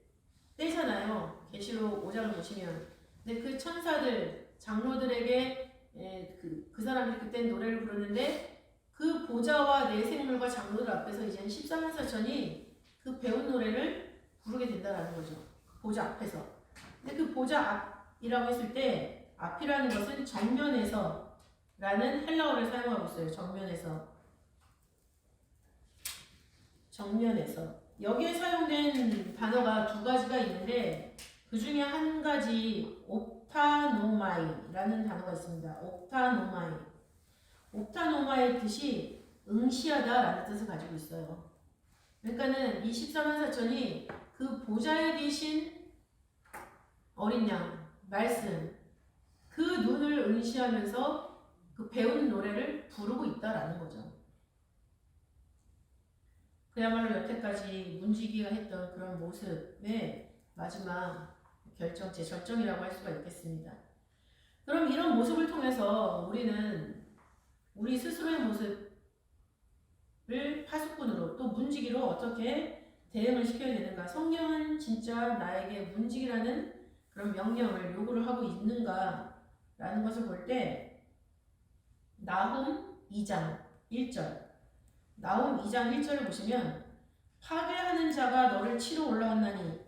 떼잖아요. 계시록 5장을 보시면. 근데 그 천사들, 장로들에게 그 사람들이 그때 노래를 부르는데 그 보좌와 내 생물과 장로들 앞에서 이제는 14만 4천이 그 배운 노래를 부르게 된다는 거죠. 보좌 앞에서. 근데 그 보좌 앞이라고 했을 때 앞이라는 것은 정면에서 라는 헬라어를 사용하고 있어요. 정면에서. 여기에 사용된 단어가 두 가지가 있는데 그 중에 한 가지 옵타노마이라는 단어가 있습니다. 옵타노마의 뜻이 응시하다라는 뜻을 가지고 있어요. 그러니까는 이 14만 4천이 그 보좌에 계신 어린 양, 말씀, 그 눈을 응시하면서 그 배운 노래를 부르고 있다라는 거죠. 그야말로 여태까지 문지기가 했던 그런 모습의 마지막 절정이라고 할 수가 있겠습니다. 그럼 이런 모습을 통해서 우리는 우리 스스로의 모습을 파수꾼으로 또 문지기로 어떻게 대응을 시켜야 되는가? 성경은 진짜 나에게 문지기라는 그런 명령을 요구를 하고 있는가라는 것을 볼 때 나훔 2장 1절 나훔 2장 1절을 보시면 파괴하는 자가 너를 치러 올라왔나니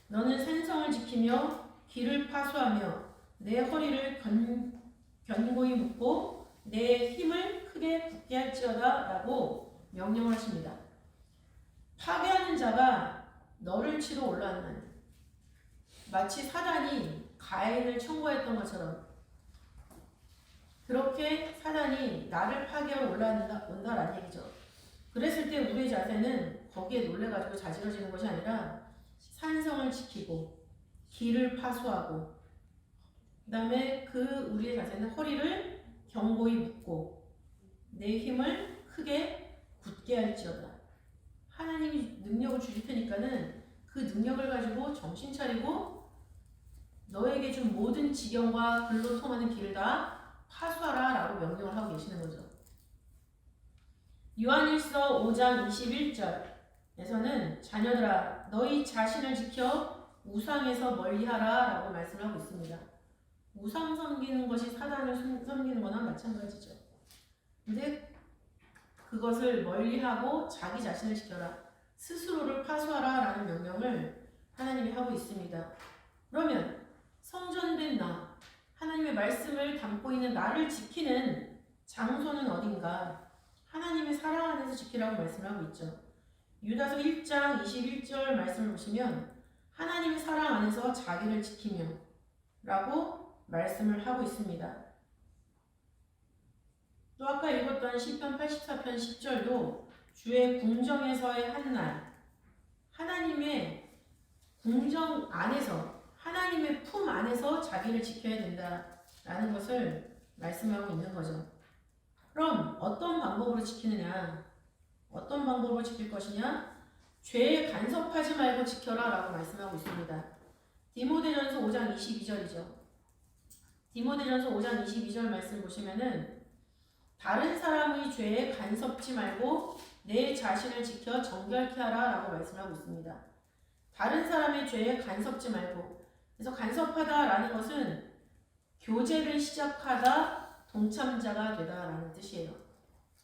너는 산성을 지키며 길을 파수하며 내 허리를 견고히 묶고 내 힘을 크게 굳게 할지어다 라고 명령을 하십니다. 파괴하는 자가 너를 치러 올라왔나니 마치 사단이 가인을 청구했던 것처럼 그렇게 사단이 나를 파괴하러 온다라는 얘기죠. 그랬을 때 우리의 자세는 거기에 놀래가지고 자지러지는 것이 아니라 산성을 지키고 길을 파수하고 그 다음에 그 우리의 자세는 허리를 견고히 묶고 내 힘을 크게 굳게 할지어다. 하나님이 능력을 주실 테니까는 그 능력을 가지고 정신 차리고 너에게 준 모든 지경과 글로 통하는 길을 다 파수하라 라고 명령을 하고 계시는 거죠. 요한일서 5장 21절에서는 자녀들아 너희 자신을 지켜 우상에서 멀리하라 라고 말씀을 하고 있습니다. 우상 섬기는 것이 사단을 섬기는 거나 마찬가지죠. 근데 그것을 멀리하고 자기 자신을 지켜라. 스스로를 파수하라 라는 명령을 하나님이 하고 있습니다. 그러면 성전된 나, 하나님의 말씀을 담고 있는 나를 지키는 장소는 어딘가? 하나님의 사랑 안에서 지키라고 말씀을 하고 있죠. 유다서 1장 21절 말씀을 보시면 하나님의 사랑 안에서 자기를 지키며 라고 말씀을 하고 있습니다. 또 아까 읽었던 시편 84편 10절도 주의 궁정에서의 한날 하나님의 궁정 안에서 하나님의 품 안에서 자기를 지켜야 된다라는 것을 말씀하고 있는 거죠. 그럼 어떤 방법으로 지키느냐? 어떤 방법으로 지킬 것이냐? 죄에 간섭하지 말고 지켜라 라고 말씀하고 있습니다. 디모데전서 5장 22절이죠. 디모데전서 5장 22절 말씀 보시면은 다른 사람의 죄에 간섭지 말고 내 자신을 지켜 정결케 하라 라고 말씀하고 있습니다. 다른 사람의 죄에 간섭지 말고, 그래서 간섭하다라는 것은 교제를 시작하다 동참자가 되다라는 뜻이에요.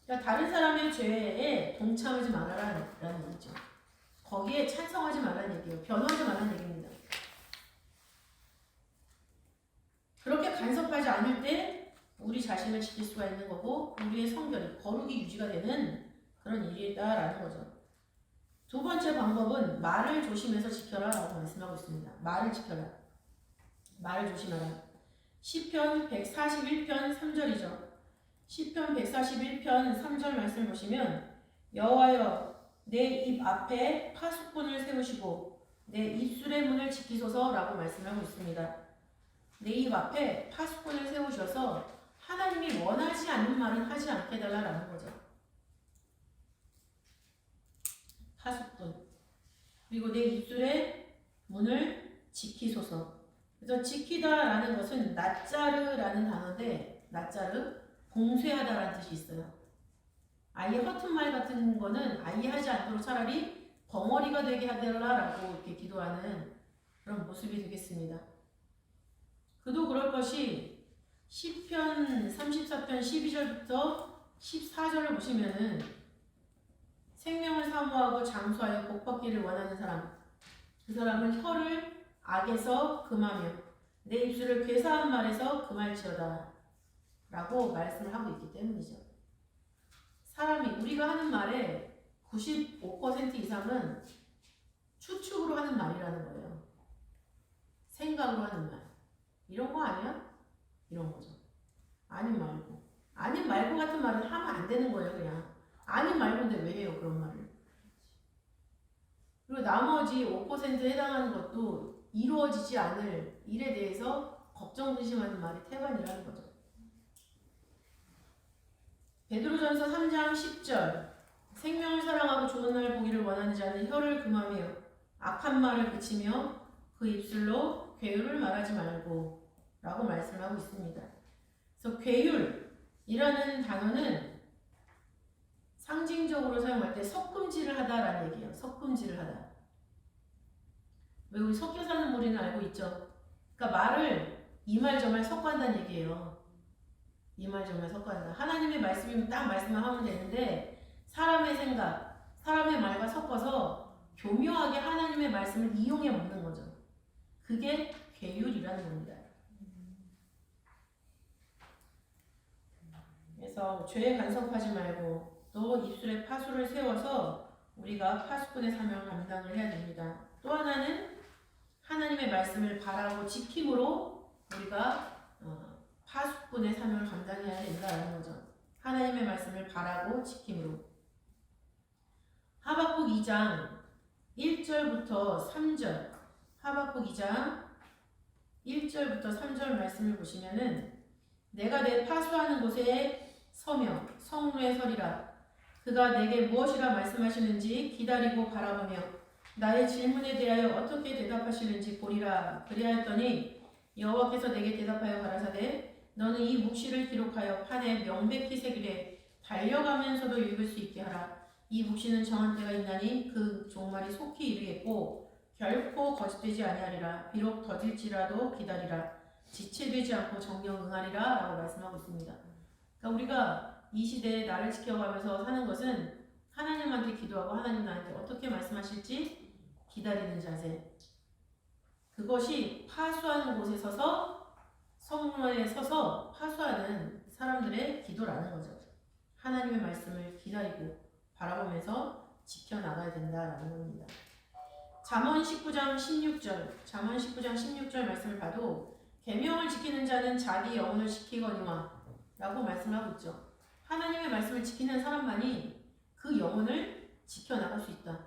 그러니까 다른 사람의 죄에 동참하지 말아라라는 얘기죠. 거기에 찬성하지 말라는 얘기예요. 변호하지 말라는 얘기입니다. 그렇게 간섭하지 않을 때 우리 자신을 지킬 수가 있는 거고 우리의 성결이, 거룩이 유지가 되는 그런 일이다라는 거죠. 두 번째 방법은 말을 조심해서 지켜라 라고 말씀하고 있습니다. 말을 지켜라. 말을 조심하라. 시편 141편 3절이죠. 시편 141편 3절 말씀 보시면 여호와여 내 입 앞에 파수꾼을 세우시고 내 입술의 문을 지키소서라고 말씀하고 있습니다. 내 입 앞에 파수꾼을 세우셔서 하나님이 원하지 않는 말은 하지 않게 해달라는 거죠. 파수꾼. 그리고 내 입술의 문을 지키소서. 그래서 지키다라는 것은 낫자르라는 단어인데, 낫자르, 봉쇄하다라는 뜻이 있어요. 아예 허튼 말 같은 거는 아예 하지 않도록 차라리 벙어리가 되게 해달라라고 이렇게 기도하는 그런 모습이 되겠습니다. 그도 그럴 것이 시편 34편 12절부터 14절을 보시면은 생명을 사모하고 장수하여 복받기를 원하는 사람, 그 사람은 혀를 악에서 금하며 내 입술을 괴사한 말에서 금할지어다 라고 말씀을 하고 있기 때문이죠. 사람이, 우리가 하는 말의 95% 이상은 추측으로 하는 말이라는 거예요. 생각으로 하는 말. 이런 거 아니야? 이런 거죠. 아님 말고. 아님 말고 같은 말은 하면 안 되는 거예요, 그냥. 아님 말고인데 왜 해요, 그런 말을. 그리고 나머지 5%에 해당하는 것도 이루어지지 않을 일에 대해서 걱정 근심하는 말이 태반이라는 거죠. 베드로전서 3장 10절 생명을 사랑하고 좋은 날 보기를 원하는 자는 혀를 금하며 악한 말을 그치며 그 입술로 괴율을 말하지 말고 라고 말씀하고 있습니다. 그래서 괴율이라는 단어는 상징적으로 사용할 때 섞음질을 하다라는 얘기예요. 섞음질을 하다. 왜 우리 섞여 사는 무리는 알고 있죠? 그러니까 말을 이 말 저 말 섞어한다는 얘기예요. 이 말 저 말 섞어한다. 하나님의 말씀이면 딱 말씀을 하면 되는데 사람의 생각, 사람의 말과 섞어서 교묘하게 하나님의 말씀을 이용해 먹는 거죠. 그게 괴율이라는 겁니다. 그래서 죄에 간섭하지 말고 또 입술에 파수를 세워서 우리가 파수꾼의 사명을 감당을 해야 됩니다. 또 하나는 하나님의 말씀을 바라고 지킴으로 우리가 파수꾼의 사명을 감당해야 된다는 거죠. 하나님의 말씀을 바라고 지킴으로. 하박국 2장 1절부터 3절, 하박국 2장 1절부터 3절 말씀을 보시면은 내가 내 파수하는 곳에 서며 성루에 서리라. 그가 내게 무엇이라 말씀하시는지 기다리고 바라보며 나의 질문에 대하여 어떻게 대답하시는지 보리라. 그리하였더니 여호와께서 내게 대답하여 가라사대 너는 이 묵시를 기록하여 판에 명백히 새기되 달려가면서도 읽을 수 있게 하라. 이 묵시는 정한 때가 있나니 그 종말이 속히 이르겠고 결코 거짓되지 아니하리라. 비록 더딜지라도 기다리라. 지체되지 않고 정령 응하리라 라고 말씀하고 있습니다. 그러니까 우리가 이 시대에 나를 지켜가면서 사는 것은 하나님한테 기도하고 하나님 나한테 어떻게 말씀하실지 기다리는 자세. 그것이 파수하는 곳에 서서 성문에 서서 파수하는 사람들의 기도라는 거죠. 하나님의 말씀을 기다리고 바라보면서 지켜나가야 된다라는 겁니다. 잠언 19장 16절 말씀을 봐도 계명을 지키는 자는 자기 영혼을 지키거니와 라고 말씀하고 있죠. 하나님의 말씀을 지키는 사람만이 그 영혼을 지켜나갈 수 있다.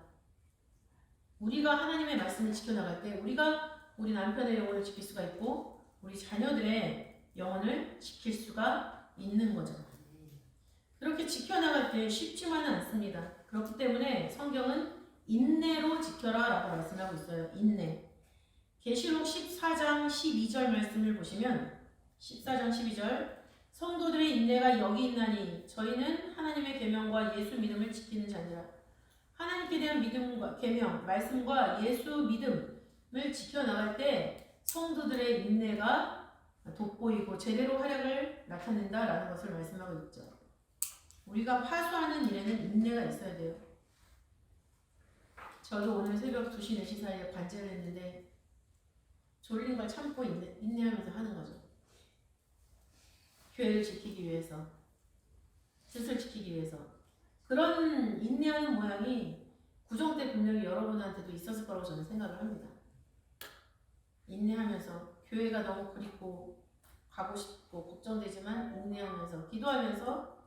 우리가 하나님의 말씀을 지켜나갈 때 우리가 우리 남편의 영혼을 지킬 수가 있고 우리 자녀들의 영혼을 지킬 수가 있는 거죠. 그렇게 지켜나갈 때 쉽지만은 않습니다. 그렇기 때문에 성경은 인내로 지켜라 라고 말씀하고 있어요. 인내. 계시록 14장 12절 말씀을 보시면 14장 12절 성도들의 인내가 여기 있나니 저희는 하나님의 계명과 예수 믿음을 지키는 자니라. 하나님께 대한 믿음과 계명, 말씀과 예수 믿음을 지켜나갈 때 성도들의 인내가 돋보이고 제대로 활약을 나타낸다라는 것을 말씀하고 있죠. 우리가 파수하는 일에는 인내가 있어야 돼요. 저도 오늘 새벽 2시, 4시 사이에 관제를 했는데 졸린 걸 참고 인내하면서 하는 거죠. 교회를 지키기 위해서, 뜻을 지키기 위해서. 그런 인내하는 모양이 구정 때 분명히 여러분한테도 있었을 거라고 저는 생각을 합니다. 인내하면서 교회가 너무 그립고 가고 싶고 걱정되지만 인내하면서 기도하면서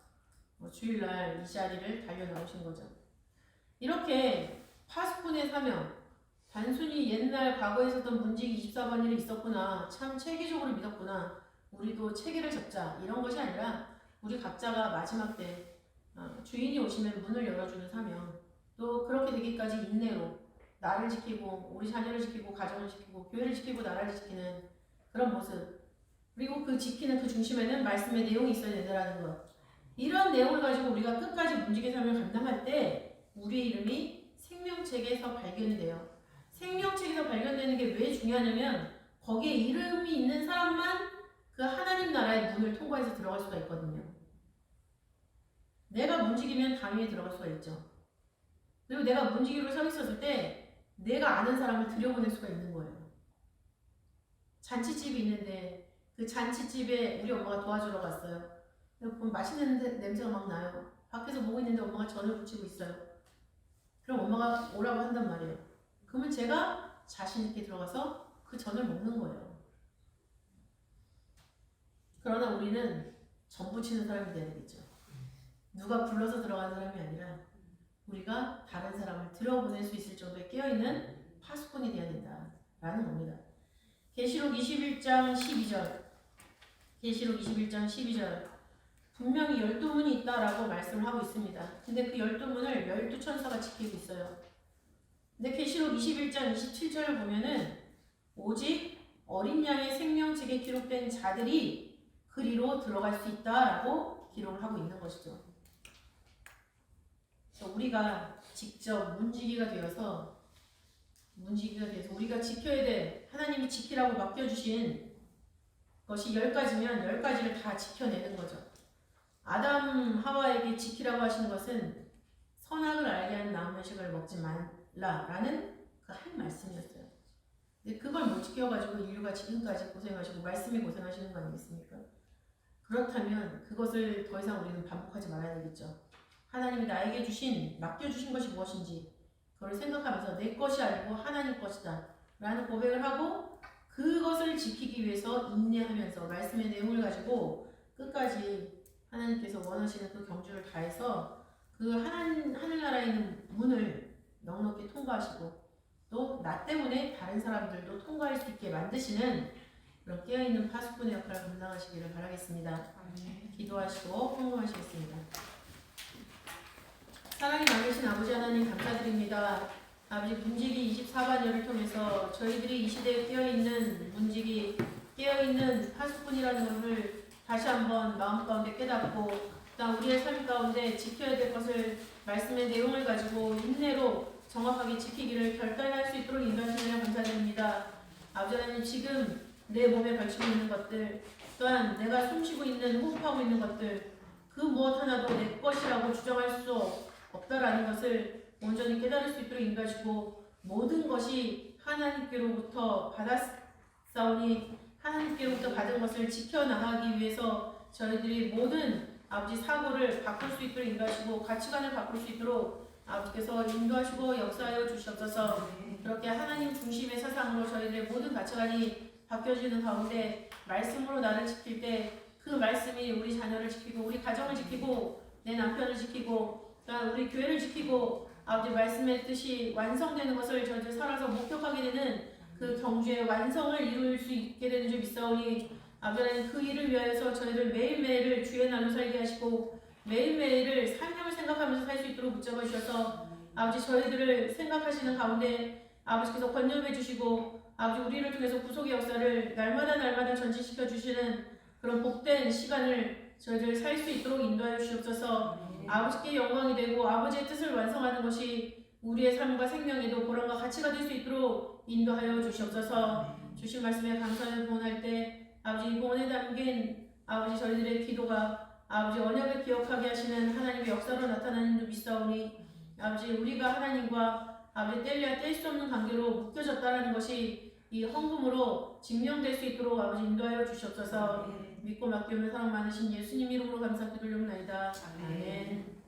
주일날 이 자리를 달려나오신 거죠. 이렇게 파수꾼의 사명, 단순히 옛날 과거에 있었던 문지기 24번 일이 있었구나, 참 체계적으로 믿었구나, 우리도 체계를 잡자, 이런 것이 아니라 우리 각자가 마지막 때 주인이 오시면 문을 열어주는 사명, 또 그렇게 되기까지 인내로 나를 지키고 우리 자녀를 지키고 가정을 지키고 교회를 지키고 나라를 지키는 그런 모습, 그리고 그 지키는 그 중심에는 말씀의 내용이 있어야 된다는 것. 이런 내용을 가지고 우리가 끝까지 문지기 삶을 감당할 때 우리의 이름이 생명책에서 발견이 돼요. 생명책에서 발견되는 게 왜 중요하냐면 거기에 이름이 있는 사람만 그 하나님 나라의 문을 통과해서 들어갈 수가 있거든요. 내가 문지기면 당연히 들어갈 수가 있죠. 그리고 내가 문지기로 서 있었을 때 내가 아는 사람을 들여보낼 수가 있는 거예요. 잔치집이 있는데 그 잔치집에 우리 엄마가 도와주러 갔어요. 보면 맛있는 냄새가 막 나요. 밖에서 보고 있는데 엄마가 전을 부치고 있어요. 그럼 엄마가 오라고 한단 말이에요. 그러면 제가 자신 있게 들어가서 그 전을 먹는 거예요. 그러나 우리는 전 부치는 사람이 돼야 되겠죠. 누가 불러서 들어간 사람이 아니라 우리가 다른 사람을 들어보낼 수 있을 정도에 깨어있는 파수꾼이 돼야 된다라는 겁니다. 계시록 21장 12절 계시록 21장 12절 분명히 12문이 있다라고 말씀을 하고 있습니다. 근데 그 12문을 12천사가 지키고 있어요. 근데 계시록 21장 27절을 보면은 오직 어린 양의 생명책에 기록된 자들이 그리로 들어갈 수 있다라고 기록을 하고 있는 것이죠. 우리가 직접 문지기가 되어서 우리가 지켜야 될, 하나님이 지키라고 맡겨주신 것이 10가지면 10가지를 다 지켜내는 거죠. 아담 하와에게 지키라고 하신 것은 선악을 알게 하는 나무 음식을 먹지 말라라는 그 한 말씀이었어요. 근데 그걸 못 지켜가지고 인류가 지금까지 고생하시고 말씀이 고생하시는 거 아니겠습니까? 그렇다면 그것을 더 이상 우리는 반복하지 말아야 되겠죠. 하나님이 나에게 맡겨주신 것이 무엇인지 그걸 생각하면서 내 것이 아니고 하나님 것이다 라는 고백을 하고 그것을 지키기 위해서 인내하면서 말씀의 내용을 가지고 끝까지 하나님께서 원하시는 그 경주를 다해서 그 하늘나라에 있는 문을 넉넉히 통과하시고 또 나 때문에 다른 사람들도 통과할 수 있게 만드시는 그런 깨어있는 파수꾼의 역할을 감당하시기를 바라겠습니다. 기도하시고 헌금하시겠습니다. 사랑이 많으신 아버지 하나님 감사드립니다. 아버지 문지기 24반열을 통해서 저희들이 이 시대에 깨어있는 문지기, 깨어있는 파수꾼이라는 것을 다시 한번 마음 가운데 깨닫고 우리의 삶 가운데 지켜야 될 것을 말씀의 내용을 가지고 인내로 정확하게 지키기를 결단할 수 있도록 인도하시느라 감사드립니다. 아버지 하나님 지금 내 몸에 걸치고 있는 것들 또한 내가 숨쉬고 있는 호흡하고 있는 것들 그 무엇 하나도 내 것이라고 주장할 수 없다라는 것을 온전히 깨달을 수 있도록 인도하시고 모든 것이 하나님께로부터 받았사오니 하나님께로부터 받은 것을 지켜나가기 위해서 저희들이 모든 아버지 사고를 바꿀 수 있도록 인도하시고 가치관을 바꿀 수 있도록 아버지께서 인도하시고 역사하여 주시옵소서. 그렇게 하나님 중심의 사상으로 저희들의 모든 가치관이 바뀌어지는 가운데 말씀으로 나를 지킬 때 그 말씀이 우리 자녀를 지키고 우리 가정을 지키고 내 남편을 지키고 우리 교회를 지키고 아버지 말씀의 뜻이 완성되는 것을 저희들 살아서 목격하게 되는 그 경주의 완성을 이룰 수 있게 되는 줄 믿사오니 아버지 하나님 그 일을 위하여서 저희들 매일매일을 주의 날로 살게 하시고 매일매일을 삶을 생각하면서 살 수 있도록 붙잡아 주셔서 아버지 저희들을 생각하시는 가운데 아버지께서 권념해 주시고 아버지 우리를 통해서 구속의 역사를 날마다 전진시켜 주시는 그런 복된 시간을 저희들 살 수 있도록 인도하여 주시옵소서. 아버지께 영광이 되고 아버지의 뜻을 완성하는 것이 우리의 삶과 생명에도 보람과 가치가 될 수 있도록 인도하여 주시옵소서. 주신 말씀에 감사를 보낼 때 아버지 봉헌에 담긴 아버지 저희들의 기도가 아버지 언약을 기억하게 하시는 하나님의 역사로 나타나는 줄 믿사오니 아버지 우리가 하나님과 아버지 뗄래야 뗄 수 없는 관계로 묶여졌다라는 것이 이 헌금으로 증명될 수 있도록 아버지 인도하여 주시옵소서. 믿고 맡기오며 사랑 많으신 예수님 이름으로 감사 드리옵나이다. 아멘.